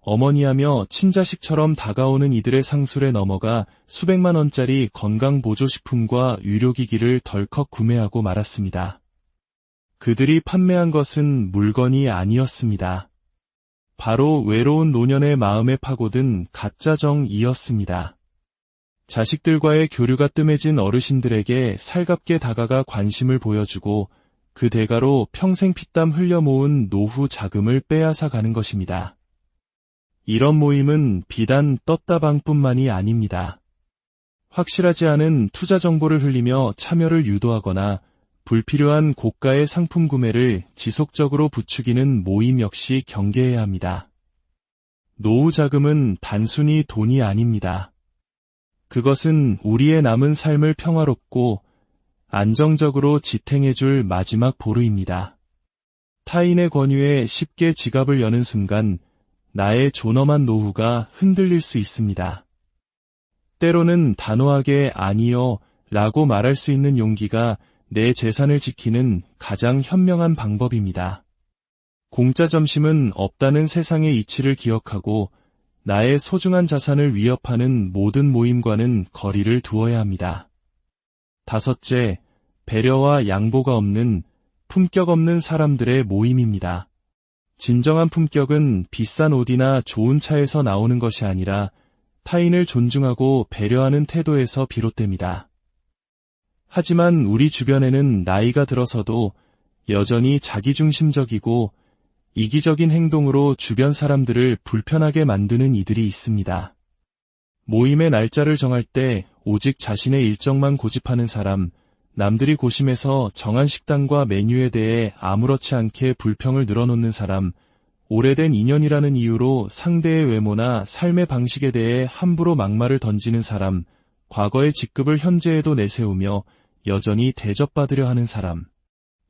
어머니하며 친자식처럼 다가오는 이들의 상술에 넘어가 수백만 원짜리 건강보조식품과 의료기기를 덜컥 구매하고 말았습니다. 그들이 판매한 것은 물건이 아니었습니다. 바로 외로운 노년의 마음에 파고든 가짜 정이었습니다. 자식들과의 교류가 뜸해진 어르신들에게 살갑게 다가가 관심을 보여주고 그 대가로 평생 피땀 흘려 모은 노후 자금을 빼앗아 가는 것입니다. 이런 모임은 비단 떴다방뿐만이 아닙니다. 확실하지 않은 투자 정보를 흘리며 참여를 유도하거나 불필요한 고가의 상품 구매를 지속적으로 부추기는 모임 역시 경계해야 합니다. 노후 자금은 단순히 돈이 아닙니다. 그것은 우리의 남은 삶을 평화롭고 안정적으로 지탱해줄 마지막 보루입니다. 타인의 권유에 쉽게 지갑을 여는 순간 나의 존엄한 노후가 흔들릴 수 있습니다. 때로는 단호하게 아니요 라고 말할 수 있는 용기가 내 재산을 지키는 가장 현명한 방법입니다. 공짜 점심은 없다는 세상의 이치를 기억하고 나의 소중한 자산을 위협하는 모든 모임과는 거리를 두어야 합니다. 다섯째, 배려와 양보가 없는 품격 없는 사람들의 모임입니다. 진정한 품격은 비싼 옷이나 좋은 차에서 나오는 것이 아니라 타인을 존중하고 배려하는 태도에서 비롯됩니다. 하지만 우리 주변에는 나이가 들어서도 여전히 자기중심적이고 이기적인 행동으로 주변 사람들을 불편하게 만드는 이들이 있습니다. 모임의 날짜를 정할 때 오직 자신의 일정만 고집하는 사람, 남들이 고심해서 정한 식단과 메뉴에 대해 아무렇지 않게 불평을 늘어놓는 사람, 오래된 인연이라는 이유로 상대의 외모나 삶의 방식에 대해 함부로 막말을 던지는 사람, 과거의 직급을 현재에도 내세우며 여전히 대접받으려 하는 사람.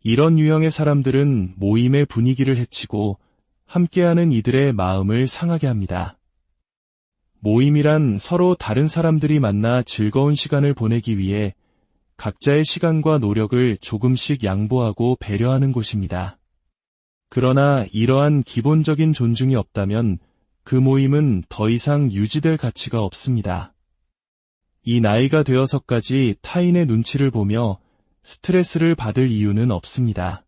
이런 유형의 사람들은 모임의 분위기를 해치고 함께하는 이들의 마음을 상하게 합니다. 모임이란 서로 다른 사람들이 만나 즐거운 시간을 보내기 위해 각자의 시간과 노력을 조금씩 양보하고 배려하는 곳입니다. 그러나 이러한 기본적인 존중이 없다면 그 모임은 더 이상 유지될 가치가 없습니다. 이 나이가 되어서까지 타인의 눈치를 보며 스트레스를 받을 이유는 없습니다.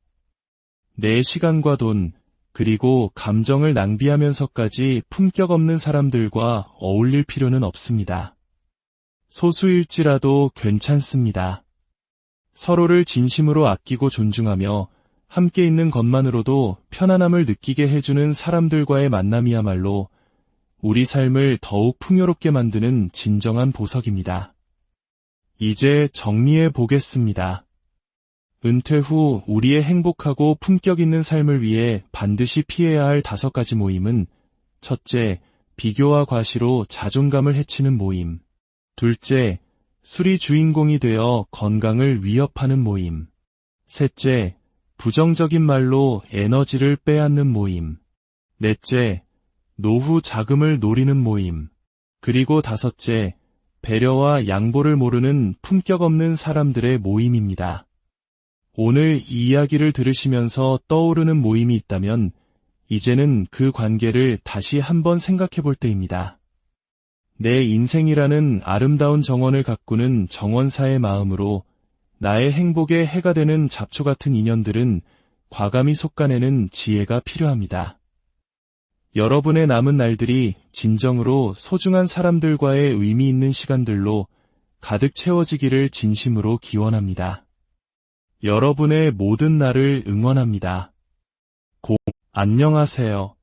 내 시간과 돈, 그리고 감정을 낭비하면서까지 품격 없는 사람들과 어울릴 필요는 없습니다. 소수일지라도 괜찮습니다. 서로를 진심으로 아끼고 존중하며 함께 있는 것만으로도 편안함을 느끼게 해주는 사람들과의 만남이야말로 우리 삶을 더욱 풍요롭게 만드는 진정한 보석입니다. 이제 정리해 보겠습니다. 은퇴 후 우리의 행복하고 품격 있는 삶을 위해 반드시 피해야 할 5가지 모임은: 첫째, 비교와 과시로 자존감을 해치는 모임. 둘째, 술이 주인공이 되어 건강을 위협하는 모임. 셋째, 부정적인 말로 에너지를 빼앗는 모임. 넷째, 노후 자금을 노리는 모임. 그리고 5째, 배려와 양보를 모르는 품격 없는 사람들의 모임입니다. 오늘 이 이야기를 들으시면서 떠오르는 모임이 있다면 이제는 그 관계를 다시 한번 생각해 볼 때입니다. 내 인생이라는 아름다운 정원을 가꾸는 정원사의 마음으로 나의 행복에 해가 되는 잡초 같은 인연들은 과감히 솎아내는 지혜가 필요합니다. 여러분의 남은 날들이 진정으로 소중한 사람들과의 의미 있는 시간들로 가득 채워지기를 진심으로 기원합니다. 여러분의 모든 날을 응원합니다. 안녕하세요.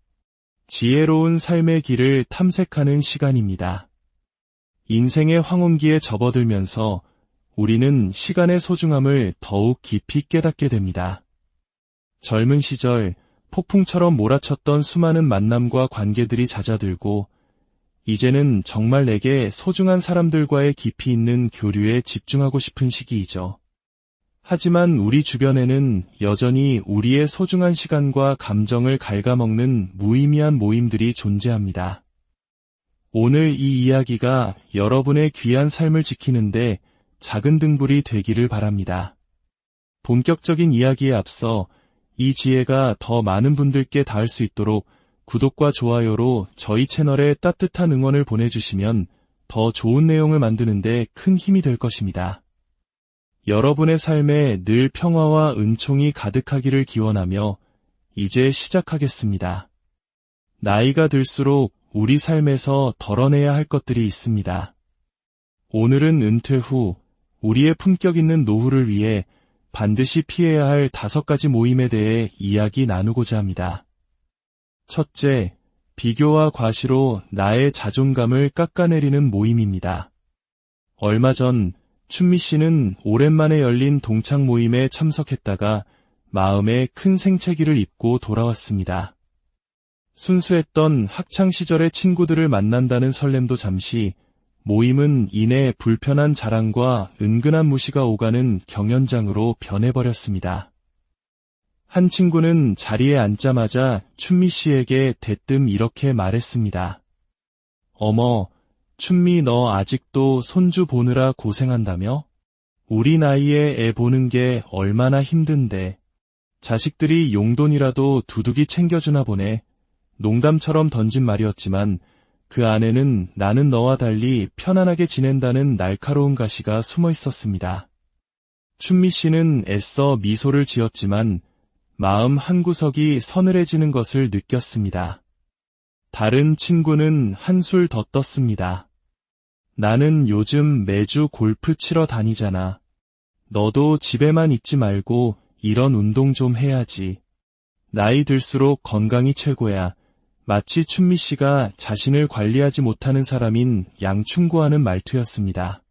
지혜로운 삶의 길을 탐색하는 시간입니다. 인생의 황혼기에 접어들면서 우리는 시간의 소중함을 더욱 깊이 깨닫게 됩니다. 젊은 시절 폭풍처럼 몰아쳤던 수많은 만남과 관계들이 잦아들고 이제는 정말 내게 소중한 사람들과의 깊이 있는 교류에 집중하고 싶은 시기이죠. 하지만 우리 주변에는 여전히 우리의 소중한 시간과 감정을 갉아먹는 무의미한 모임들이 존재합니다. 오늘 이 이야기가 여러분의 귀한 삶을 지키는데 작은 등불이 되기를 바랍니다. 본격적인 이야기에 앞서 이 지혜가 더 많은 분들께 닿을 수 있도록 구독과 좋아요로 저희 채널에 따뜻한 응원을 보내주시면 더 좋은 내용을 만드는데 큰 힘이 될 것입니다. 여러분의 삶에 늘 평화와 은총이 가득하기를 기원하며 이제 시작하겠습니다. 나이가 들수록 우리 삶에서 덜어내야 할 것들이 있습니다. 오늘은 은퇴 후 우리의 품격 있는 노후를 위해 반드시 피해야 할 5가지 모임에 대해 이야기 나누고자 합니다. 첫째, 비교와 과시로 나의 자존감을 깎아내리는 모임입니다. 얼마 전 춘미 씨는 오랜만에 열린 동창 모임에 참석했다가 마음에 큰 생채기를 입고 돌아왔습니다. 순수했던 학창시절의 친구들을 만난다는 설렘도 잠시, 모임은 이내 불편한 자랑과 은근한 무시가 오가는 경연장으로 변해버렸습니다. 한 친구는 자리에 앉자마자 춘미 씨에게 대뜸 이렇게 말했습니다. 어머, 춘미 너 아직도 손주 보느라 고생한다며? 우리 나이에 애 보는 게 얼마나 힘든데. 자식들이 용돈이라도 두둑이 챙겨주나 보네. 농담처럼 던진 말이었지만 그 안에는 나는 너와 달리 편안하게 지낸다는 날카로운 가시가 숨어 있었습니다. 춘미 씨는 애써 미소를 지었지만 마음 한구석이 서늘해지는 것을 느꼈습니다. 다른 친구는 한술 더 떴습니다. 나는 요즘 매주 골프 치러 다니잖아. 너도 집에만 있지 말고 이런 운동 좀 해야지. 나이 들수록 건강이 최고야. 마치 춘미 씨가 자신을 관리하지 못하는 사람인 양충고하는 말투였습니다.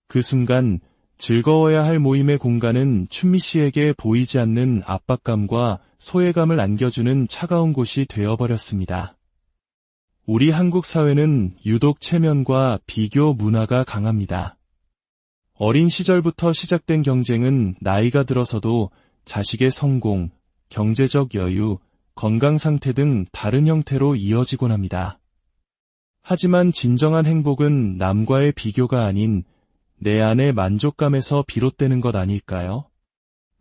그 순간 즐거워야 할 모임의 공간은 춘미 씨에게 보이지 않는 압박감과 소외감을 안겨주는 차가운 곳이 되어버렸습니다. 우리 한국 사회는 유독 체면과 비교 문화가 강합니다. 어린 시절부터 시작된 경쟁은 나이가 들어서도 자식의 성공, 경제적 여유, 건강 상태 등 다른 형태로 이어지곤 합니다. 하지만 진정한 행복은 남과의 비교가 아닌 내 안의 만족감에서 비롯되는 것 아닐까요?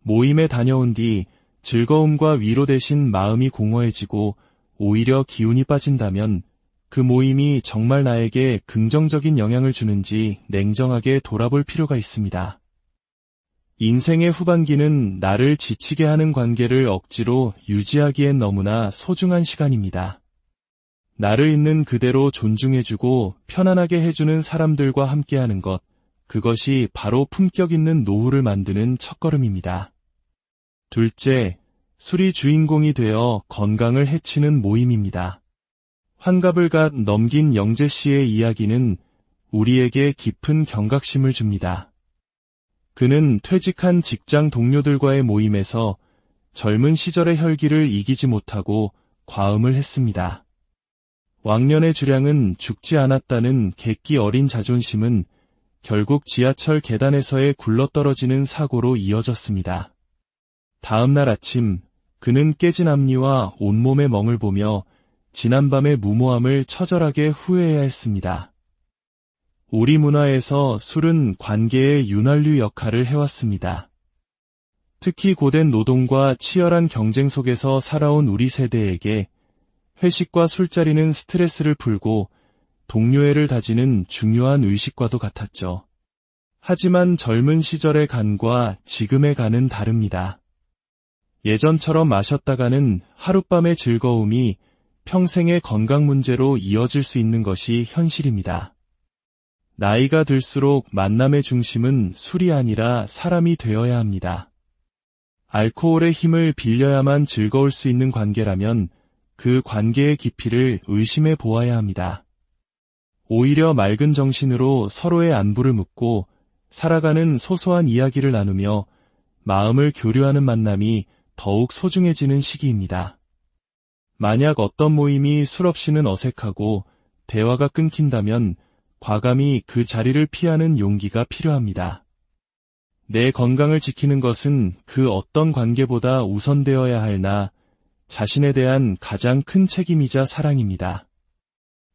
모임에 다녀온 뒤 즐거움과 위로 대신 마음이 공허해지고 오히려 기운이 빠진다면 그 모임이 정말 나에게 긍정적인 영향을 주는지 냉정하게 돌아볼 필요가 있습니다. 인생의 후반기는 나를 지치게 하는 관계를 억지로 유지하기엔 너무나 소중한 시간입니다. 나를 있는 그대로 존중해주고 편안하게 해주는 사람들과 함께하는 것, 그것이 바로 품격 있는 노후를 만드는 첫걸음입니다. 둘째, 술이 주인공이 되어 건강을 해치는 모임입니다. 환갑을 갓 넘긴 영재 씨의 이야기는 우리에게 깊은 경각심을 줍니다. 그는 퇴직한 직장 동료들과의 모임에서 젊은 시절의 혈기를 이기지 못하고 과음을 했습니다. 왕년의 주량은 죽지 않았다는 객기 어린 자존심은 결국 지하철 계단에서의 굴러떨어지는 사고로 이어졌습니다. 다음 날 아침 그는 깨진 앞니와 온몸의 멍을 보며 지난밤의 무모함을 처절하게 후회해야 했습니다. 우리 문화에서 술은 관계의 윤활유 역할을 해왔습니다. 특히 고된 노동과 치열한 경쟁 속에서 살아온 우리 세대에게 회식과 술자리는 스트레스를 풀고 동료애를 다지는 중요한 의식과도 같았죠. 하지만 젊은 시절의 간과 지금의 간은 다릅니다. 예전처럼 마셨다가는 하룻밤의 즐거움이 평생의 건강 문제로 이어질 수 있는 것이 현실입니다. 나이가 들수록 만남의 중심은 술이 아니라 사람이 되어야 합니다. 알코올의 힘을 빌려야만 즐거울 수 있는 관계라면 그 관계의 깊이를 의심해 보아야 합니다. 오히려 맑은 정신으로 서로의 안부를 묻고 살아가는 소소한 이야기를 나누며 마음을 교류하는 만남이 더욱 소중해지는 시기입니다. 만약 어떤 모임이 술 없이는 어색하고 대화가 끊긴다면 과감히 그 자리를 피하는 용기가 필요합니다. 내 건강을 지키는 것은 그 어떤 관계보다 우선되어야 할 나 자신에 대한 가장 큰 책임이자 사랑입니다.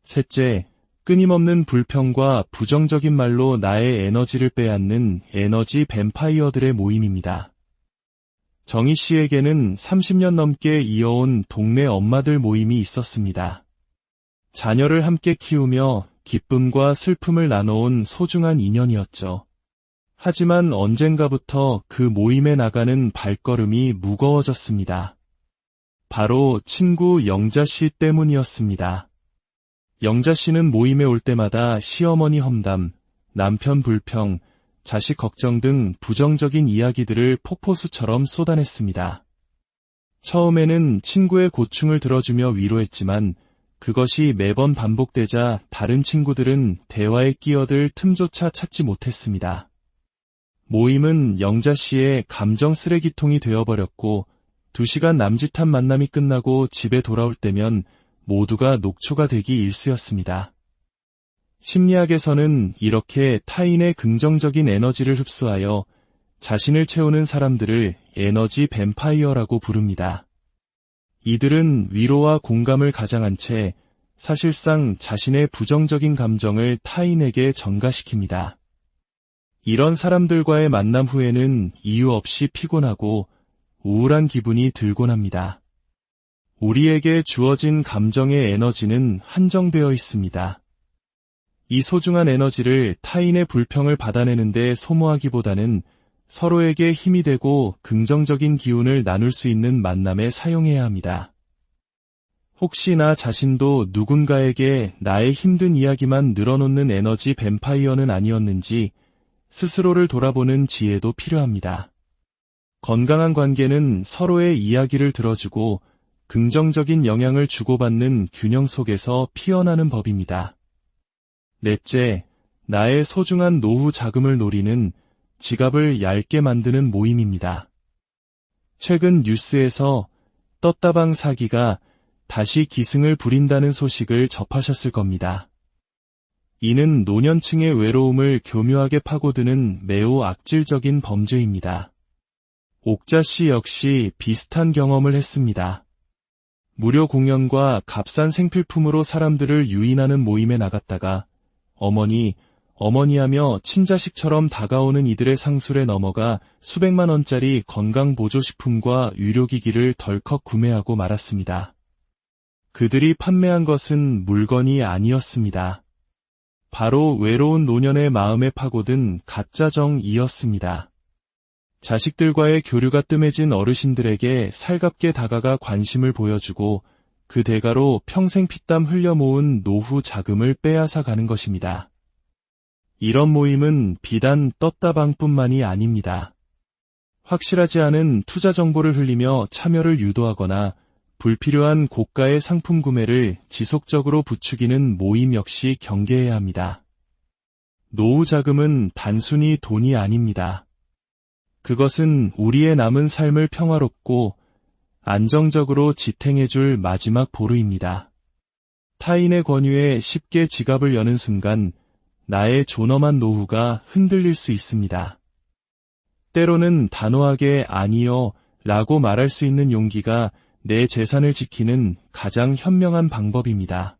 셋째, 끊임없는 불평과 부정적인 말로 나의 에너지를 빼앗는 에너지 뱀파이어들의 모임입니다. 정희 씨에게는 30년 넘게 이어온 동네 엄마들 모임이 있었습니다. 자녀를 함께 키우며 기쁨과 슬픔을 나눠온 소중한 인연이었죠. 하지만 언젠가부터 그 모임에 나가는 발걸음이 무거워졌습니다. 바로 친구 영자 씨 때문이었습니다. 영자 씨는 모임에 올 때마다 시어머니 험담, 남편 불평, 자식 걱정 등 부정적인 이야기들을 폭포수처럼 쏟아냈습니다. 처음에는 친구의 고충을 들어주며 위로했지만 그것이 매번 반복되자 다른 친구들은 대화에 끼어들 틈조차 찾지 못했습니다. 모임은 영자 씨의 감정 쓰레기통이 되어버렸고 2시간 남짓한 만남이 끝나고 집에 돌아올 때면 모두가 녹초가 되기 일쑤였습니다. 심리학에서는 이렇게 타인의 긍정적인 에너지를 흡수하여 자신을 채우는 사람들을 에너지 뱀파이어라고 부릅니다. 이들은 위로와 공감을 가장한 채 사실상 자신의 부정적인 감정을 타인에게 전가시킵니다. 이런 사람들과의 만남 후에는 이유 없이 피곤하고 우울한 기분이 들곤 합니다. 우리에게 주어진 감정의 에너지는 한정되어 있습니다. 이 소중한 에너지를 타인의 불평을 받아내는 데 소모하기보다는 서로에게 힘이 되고 긍정적인 기운을 나눌 수 있는 만남에 사용해야 합니다. 혹시 나 자신도 누군가에게 나의 힘든 이야기만 늘어놓는 에너지 뱀파이어는 아니었는지 스스로를 돌아보는 지혜도 필요합니다. 건강한 관계는 서로의 이야기를 들어주고 긍정적인 영향을 주고받는 균형 속에서 피어나는 법입니다. 넷째, 나의 소중한 노후 자금을 노리는 지갑을 얇게 만드는 모임입니다. 최근 뉴스에서 떴다방 사기가 다시 기승을 부린다는 소식을 접하셨을 겁니다. 이는 노년층의 외로움을 교묘하게 파고드는 매우 악질적인 범죄입니다. 옥자 씨 역시 비슷한 경험을 했습니다. 무료 공연과 값싼 생필품으로 사람들을 유인하는 모임에 나갔다가 어머니 하며 친자식처럼 다가오는 이들의 상술에 넘어가 수백만 원짜리 건강보조식품과 의료기기를 덜컥 구매하고 말았습니다. 그들이 판매한 것은 물건이 아니었습니다. 바로 외로운 노년의 마음에 파고든 가짜정이었습니다. 자식들과의 교류가 뜸해진 어르신들에게 살갑게 다가가 관심을 보여주고 그 대가로 평생 피땀 흘려 모은 노후 자금을 빼앗아 가는 것입니다. 이런 모임은 비단 떴다방뿐만이 아닙니다. 확실하지 않은 투자 정보를 흘리며 참여를 유도하거나 불필요한 고가의 상품 구매를 지속적으로 부추기는 모임 역시 경계해야 합니다. 노후 자금은 단순히 돈이 아닙니다. 그것은 우리의 남은 삶을 평화롭고 안정적으로 지탱해줄 마지막 보루입니다. 타인의 권유에 쉽게 지갑을 여는 순간 나의 존엄한 노후가 흔들릴 수 있습니다. 때로는 단호하게 아니요 라고 말할 수 있는 용기가 내 재산을 지키는 가장 현명한 방법입니다.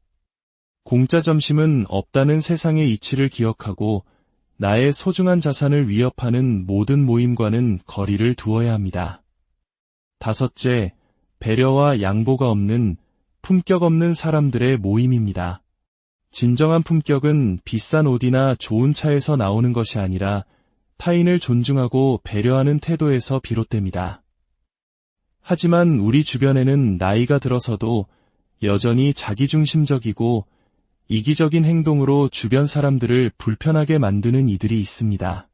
공짜 점심은 없다는 세상의 이치를 기억하고 나의 소중한 자산을 위협하는 모든 모임과는 거리를 두어야 합니다. 5째, 배려와 양보가 없는 품격 없는 사람들의 모임입니다. 진정한 품격은 비싼 옷이나 좋은 차에서 나오는 것이 아니라 타인을 존중하고 배려하는 태도에서 비롯됩니다. 하지만 우리 주변에는 나이가 들어서도 여전히 자기중심적이고 이기적인 행동으로 주변 사람들을 불편하게 만드는 이들이 있습니다.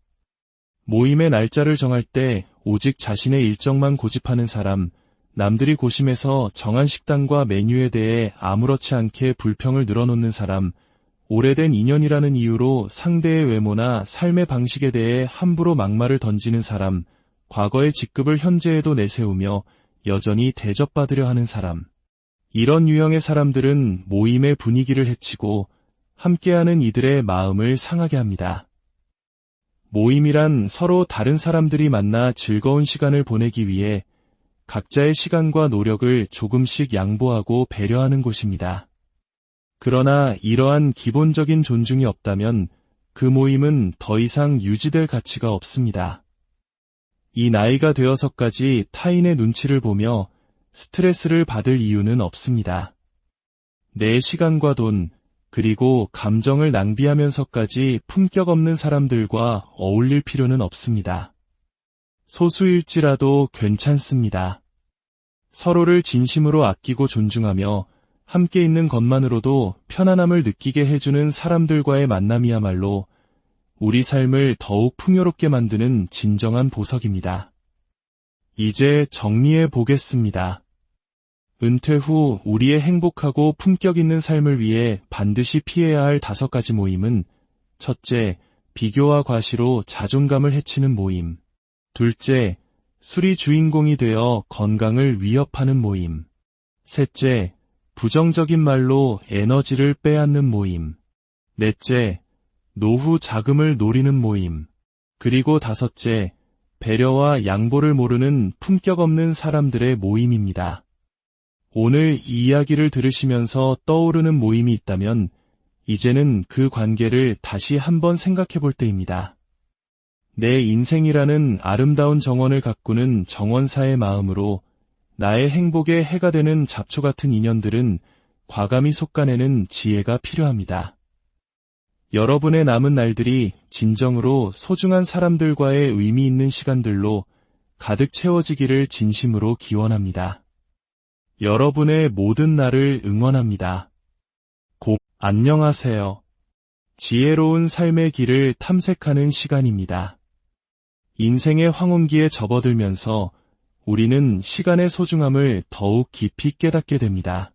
모임의 날짜를 정할 때 오직 자신의 일정만 고집하는 사람, 남들이 고심해서 정한 식단과 메뉴에 대해 아무렇지 않게 불평을 늘어놓는 사람, 오래된 인연이라는 이유로 상대의 외모나 삶의 방식에 대해 함부로 막말을 던지는 사람, 과거의 직급을 현재에도 내세우며 여전히 대접받으려 하는 사람. 이런 유형의 사람들은 모임의 분위기를 해치고 함께하는 이들의 마음을 상하게 합니다. 모임이란 서로 다른 사람들이 만나 즐거운 시간을 보내기 위해 각자의 시간과 노력을 조금씩 양보하고 배려하는 곳입니다. 그러나 이러한 기본적인 존중이 없다면 그 모임은 더 이상 유지될 가치가 없습니다. 이 나이가 되어서까지 타인의 눈치를 보며 스트레스를 받을 이유는 없습니다. 내 시간과 돈, 그리고 감정을 낭비하면서까지 품격 없는 사람들과 어울릴 필요는 없습니다. 소수일지라도 괜찮습니다. 서로를 진심으로 아끼고 존중하며 함께 있는 것만으로도 편안함을 느끼게 해주는 사람들과의 만남이야말로 우리 삶을 더욱 풍요롭게 만드는 진정한 보석입니다. 이제 정리해 보겠습니다. 은퇴 후 우리의 행복하고 품격 있는 삶을 위해 반드시 피해야 할 5가지 모임은: 첫째, 비교와 과시로 자존감을 해치는 모임. 둘째, 술이 주인공이 되어 건강을 위협하는 모임. 셋째, 부정적인 말로 에너지를 빼앗는 모임. 넷째, 노후 자금을 노리는 모임. 그리고 5째, 배려와 양보를 모르는 품격 없는 사람들의 모임입니다. 오늘 이 이야기를 들으시면서 떠오르는 모임이 있다면 이제는 그 관계를 다시 한번 생각해 볼 때입니다. 내 인생이라는 아름다운 정원을 가꾸는 정원사의 마음으로 나의 행복에 해가 되는 잡초 같은 인연들은 과감히 솎아내는 지혜가 필요합니다. 여러분의 남은 날들이 진정으로 소중한 사람들과의 의미 있는 시간들로 가득 채워지기를 진심으로 기원합니다. 여러분의 모든 날을 응원합니다. 안녕하세요. 지혜로운 삶의 길을 탐색하는 시간입니다. 인생의 황혼기에 접어들면서 우리는 시간의 소중함을 더욱 깊이 깨닫게 됩니다.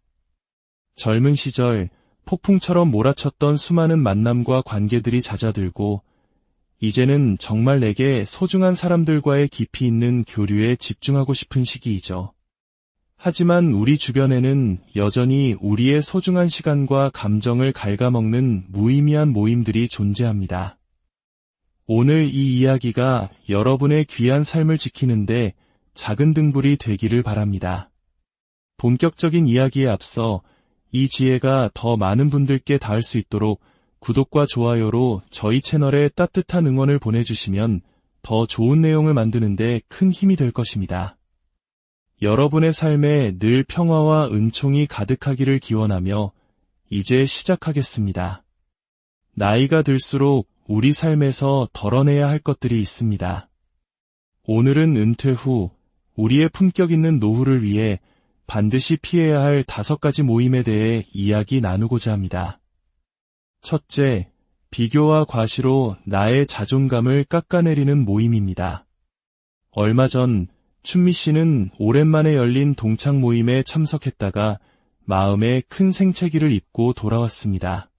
젊은 시절 폭풍처럼 몰아쳤던 수많은 만남과 관계들이 잦아들고 이제는 정말 내게 소중한 사람들과의 깊이 있는 교류에 집중하고 싶은 시기이죠. 하지만 우리 주변에는 여전히 우리의 소중한 시간과 감정을 갉아먹는 무의미한 모임들이 존재합니다. 오늘 이 이야기가 여러분의 귀한 삶을 지키는데 작은 등불이 되기를 바랍니다. 본격적인 이야기에 앞서 이 지혜가 더 많은 분들께 닿을 수 있도록 구독과 좋아요로 저희 채널에 따뜻한 응원을 보내주시면 더 좋은 내용을 만드는데 큰 힘이 될 것입니다. 여러분의 삶에 늘 평화와 은총이 가득하기를 기원하며 이제 시작하겠습니다. 나이가 들수록 우리 삶에서 덜어내야 할 것들이 있습니다. 오늘은 은퇴 후 우리의 품격 있는 노후를 위해 반드시 피해야 할 5가지 모임에 대해 이야기 나누고자 합니다. 첫째, 비교와 과시로 나의 자존감을 깎아내리는 모임입니다. 얼마 전 춘미 씨는 오랜만에 열린 동창 모임에 참석했다가 마음에 큰 생채기를 입고 돌아왔습니다.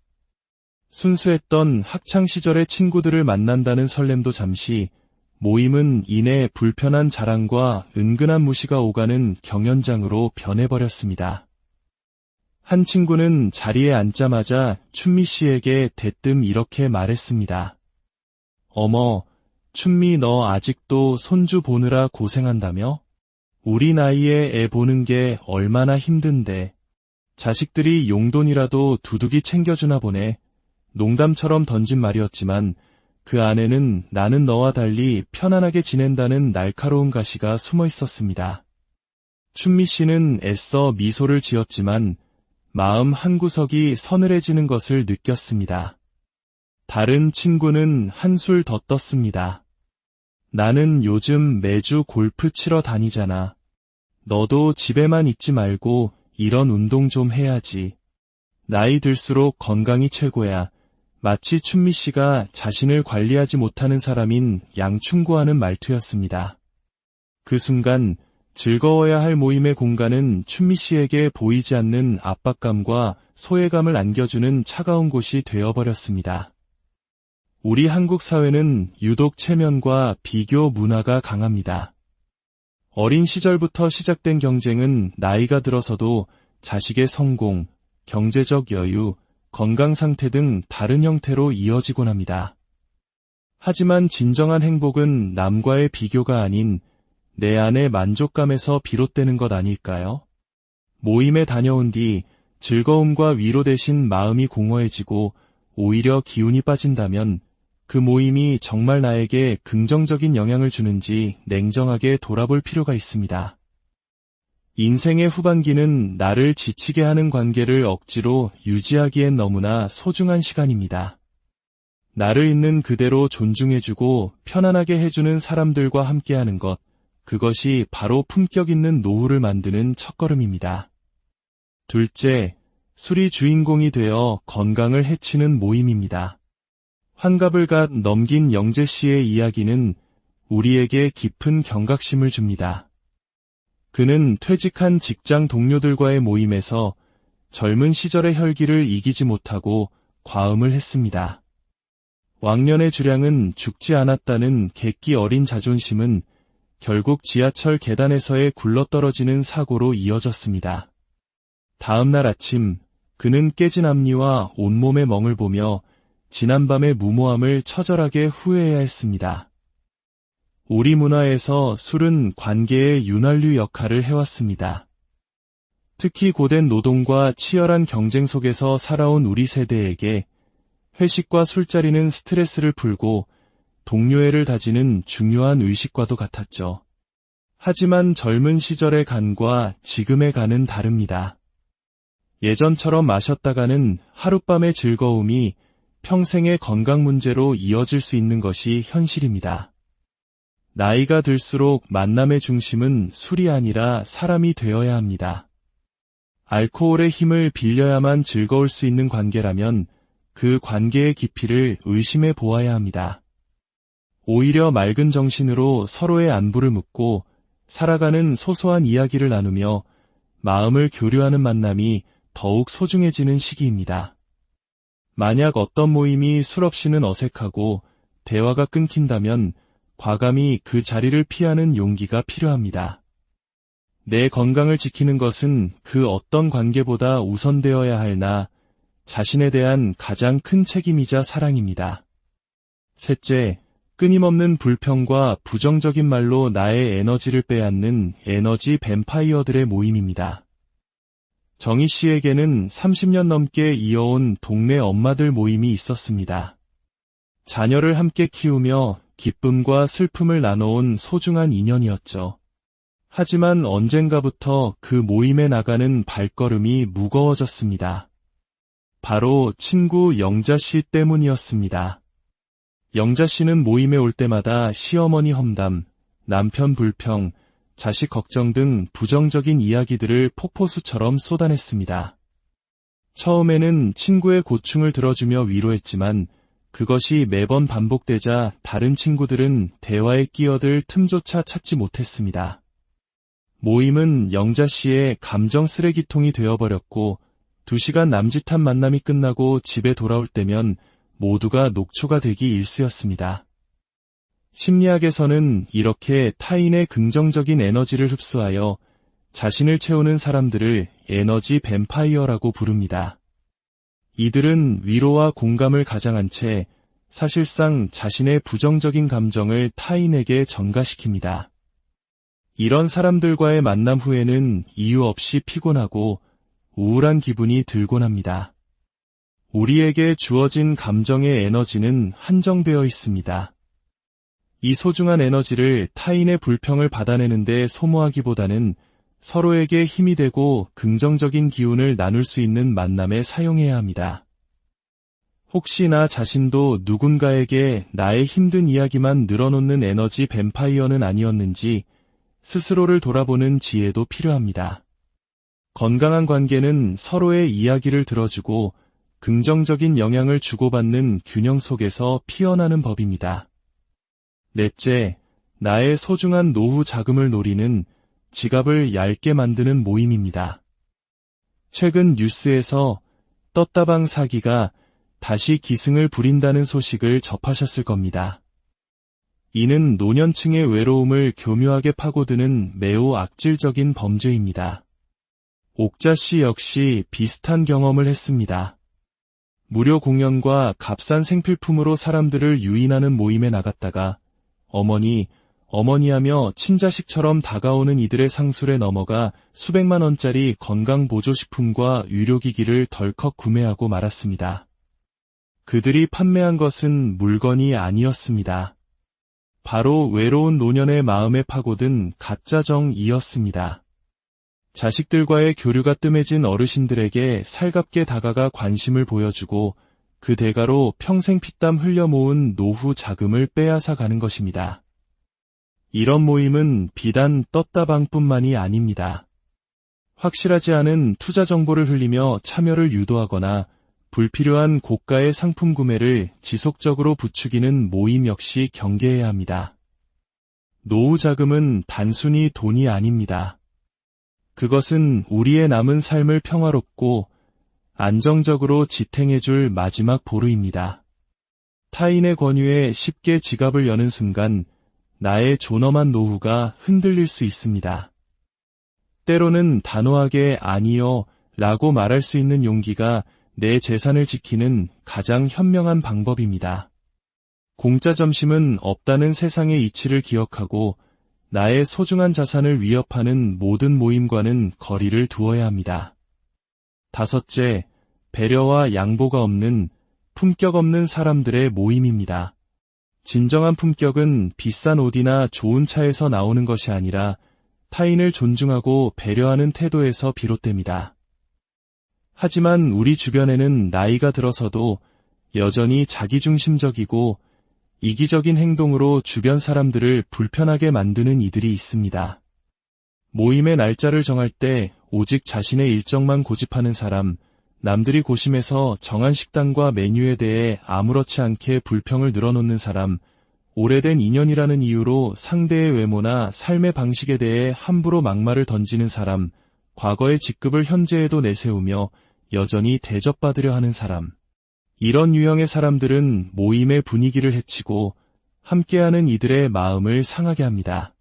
순수했던 학창시절의 친구들을 만난다는 설렘도 잠시, 모임은 이내 불편한 자랑과 은근한 무시가 오가는 경연장으로 변해버렸습니다. 한 친구는 자리에 앉자마자 춘미 씨에게 대뜸 이렇게 말했습니다. 어머, 춘미 너 아직도 손주 보느라 고생한다며? 우리 나이에 애 보는 게 얼마나 힘든데. 자식들이 용돈이라도 두둑이 챙겨주나 보네. 농담처럼 던진 말이었지만 그 안에는 나는 너와 달리 편안하게 지낸다는 날카로운 가시가 숨어 있었습니다. 춘미 씨는 애써 미소를 지었지만 마음 한구석이 서늘해지는 것을 느꼈습니다. 다른 친구는 한술 더 떴습니다. 나는 요즘 매주 골프 치러 다니잖아. 너도 집에만 있지 말고 이런 운동 좀 해야지. 나이 들수록 건강이 최고야. 마치 춘미 씨가 자신을 관리하지 못하는 사람인 양충고하는 말투였습니다. 그 순간 즐거워야 할 모임의 공간은 춘미 씨에게 보이지 않는 압박감과 소외감을 안겨주는 차가운 곳이 되어버렸습니다. 우리 한국 사회는 유독 체면과 비교 문화가 강합니다. 어린 시절부터 시작된 경쟁은 나이가 들어서도 자식의 성공, 경제적 여유, 건강 상태 등 다른 형태로 이어지곤 합니다. 하지만 진정한 행복은 남과의 비교가 아닌 내 안의 만족감에서 비롯되는 것 아닐까요? 모임에 다녀온 뒤 즐거움과 위로 대신 마음이 공허해지고 오히려 기운이 빠진다면 그 모임이 정말 나에게 긍정적인 영향을 주는지 냉정하게 돌아볼 필요가 있습니다. 인생의 후반기는 나를 지치게 하는 관계를 억지로 유지하기엔 너무나 소중한 시간입니다. 나를 있는 그대로 존중해주고 편안하게 해주는 사람들과 함께하는 것, 그것이 바로 품격 있는 노후를 만드는 첫걸음입니다. 둘째, 술이 주인공이 되어 건강을 해치는 모임입니다. 환갑을 갓 넘긴 영재 씨의 이야기는 우리에게 깊은 경각심을 줍니다. 그는 퇴직한 직장 동료들과의 모임에서 젊은 시절의 혈기를 이기지 못하고 과음을 했습니다. 왕년의 주량은 죽지 않았다는 객기 어린 자존심은 결국 지하철 계단에서의 굴러떨어지는 사고로 이어졌습니다. 다음 날 아침 그는 깨진 앞니와 온몸의 멍을 보며 지난밤의 무모함을 처절하게 후회해야 했습니다. 우리 문화에서 술은 관계의 윤활유 역할을 해왔습니다. 특히 고된 노동과 치열한 경쟁 속에서 살아온 우리 세대에게 회식과 술자리는 스트레스를 풀고 동료애를 다지는 중요한 의식과도 같았죠. 하지만 젊은 시절의 간과 지금의 간은 다릅니다. 예전처럼 마셨다가는 하룻밤의 즐거움이 평생의 건강 문제로 이어질 수 있는 것이 현실입니다. 나이가 들수록 만남의 중심은 술이 아니라 사람이 되어야 합니다. 알코올의 힘을 빌려야만 즐거울 수 있는 관계라면 그 관계의 깊이를 의심해 보아야 합니다. 오히려 맑은 정신으로 서로의 안부를 묻고 살아가는 소소한 이야기를 나누며 마음을 교류하는 만남이 더욱 소중해지는 시기입니다. 만약 어떤 모임이 술 없이는 어색하고 대화가 끊긴다면 과감히 그 자리를 피하는 용기가 필요합니다. 내 건강을 지키는 것은 그 어떤 관계보다 우선되어야 할 나 자신에 대한 가장 큰 책임이자 사랑입니다. 셋째, 끊임없는 불평과 부정적인 말로 나의 에너지를 빼앗는 에너지 뱀파이어들의 모임입니다. 정희 씨에게는 30년 넘게 이어온 동네 엄마들 모임이 있었습니다. 자녀를 함께 키우며 기쁨과 슬픔을 나눠온 소중한 인연이었죠. 하지만 언젠가부터 그 모임에 나가는 발걸음이 무거워졌습니다. 바로 친구 영자 씨 때문이었습니다. 영자 씨는 모임에 올 때마다 시어머니 험담, 남편 불평, 자식 걱정 등 부정적인 이야기들을 폭포수처럼 쏟아냈습니다. 처음에는 친구의 고충을 들어주며 위로했지만 그것이 매번 반복되자 다른 친구들은 대화에 끼어들 틈조차 찾지 못했습니다. 모임은 영자 씨의 감정 쓰레기통이 되어버렸고 2시간 남짓한 만남이 끝나고 집에 돌아올 때면 모두가 녹초가 되기 일쑤였습니다. 심리학에서는 이렇게 타인의 긍정적인 에너지를 흡수하여 자신을 채우는 사람들을 에너지 뱀파이어라고 부릅니다. 이들은 위로와 공감을 가장한 채 사실상 자신의 부정적인 감정을 타인에게 전가시킵니다. 이런 사람들과의 만남 후에는 이유 없이 피곤하고 우울한 기분이 들곤 합니다. 우리에게 주어진 감정의 에너지는 한정되어 있습니다. 이 소중한 에너지를 타인의 불평을 받아내는 데 소모하기보다는 서로에게 힘이 되고 긍정적인 기운을 나눌 수 있는 만남에 사용해야 합니다. 혹시 나 자신도 누군가에게 나의 힘든 이야기만 늘어놓는 에너지 뱀파이어는 아니었는지 스스로를 돌아보는 지혜도 필요합니다. 건강한 관계는 서로의 이야기를 들어주고 긍정적인 영향을 주고받는 균형 속에서 피어나는 법입니다. 넷째, 나의 소중한 노후 자금을 노리는 지갑을 얇게 만드는 모임입니다. 최근 뉴스에서 떴다방 사기가 다시 기승을 부린다는 소식을 접하셨을 겁니다. 이는 노년층의 외로움을 교묘하게 파고드는 매우 악질적인 범죄입니다. 옥자 씨 역시 비슷한 경험을 했습니다. 무료 공연과 값싼 생필품으로 사람들을 유인하는 모임에 나갔다가 어머니하며 친자식처럼 다가오는 이들의 상술에 넘어가 수백만 원짜리 건강보조식품과 의료기기를 덜컥 구매하고 말았습니다. 그들이 판매한 것은 물건이 아니었습니다. 바로 외로운 노년의 마음에 파고든 가짜 정이었습니다. 자식들과의 교류가 뜸해진 어르신들에게 살갑게 다가가 관심을 보여주고 그 대가로 평생 피땀 흘려 모은 노후 자금을 빼앗아 가는 것입니다. 이런 모임은 비단 떴다방뿐만이 아닙니다. 확실하지 않은 투자 정보를 흘리며 참여를 유도하거나 불필요한 고가의 상품 구매를 지속적으로 부추기는 모임 역시 경계해야 합니다. 노후 자금은 단순히 돈이 아닙니다. 그것은 우리의 남은 삶을 평화롭고 안정적으로 지탱해줄 마지막 보루입니다. 타인의 권유에 쉽게 지갑을 여는 순간 나의 존엄한 노후가 흔들릴 수 있습니다. 때로는 단호하게 아니요 라고 말할 수 있는 용기가 내 재산을 지키는 가장 현명한 방법입니다. 공짜 점심은 없다는 세상의 이치를 기억하고 나의 소중한 자산을 위협하는 모든 모임과는 거리를 두어야 합니다. 다섯째, 배려와 양보가 없는 품격 없는 사람들의 모임입니다. 진정한 품격은 비싼 옷이나 좋은 차에서 나오는 것이 아니라 타인을 존중하고 배려하는 태도에서 비롯됩니다. 하지만 우리 주변에는 나이가 들어서도 여전히 자기중심적이고 이기적인 행동으로 주변 사람들을 불편하게 만드는 이들이 있습니다. 모임의 날짜를 정할 때 오직 자신의 일정만 고집하는 사람, 남들이 고심해서 정한 식단과 메뉴에 대해 아무렇지 않게 불평을 늘어놓는 사람, 오래된 인연이라는 이유로 상대의 외모나 삶의 방식에 대해 함부로 막말을 던지는 사람, 과거의 직급을 현재에도 내세우며 여전히 대접받으려 하는 사람. 이런 유형의 사람들은 모임의 분위기를 해치고 함께하는 이들의 마음을 상하게 합니다.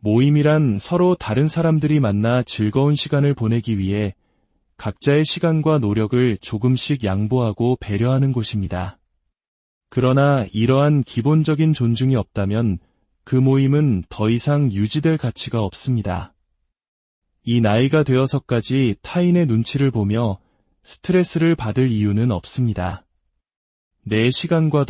모임이란 서로 다른 사람들이 만나 즐거운 시간을 보내기 위해 각자의 시간과 노력을 조금씩 양보하고 배려하는 곳입니다. 그러나 이러한 기본적인 존중이 없다면 그 모임은 더 이상 유지될 가치가 없습니다. 이 나이가 되어서까지 타인의 눈치를 보며 스트레스를 받을 이유는 없습니다. 내 시간과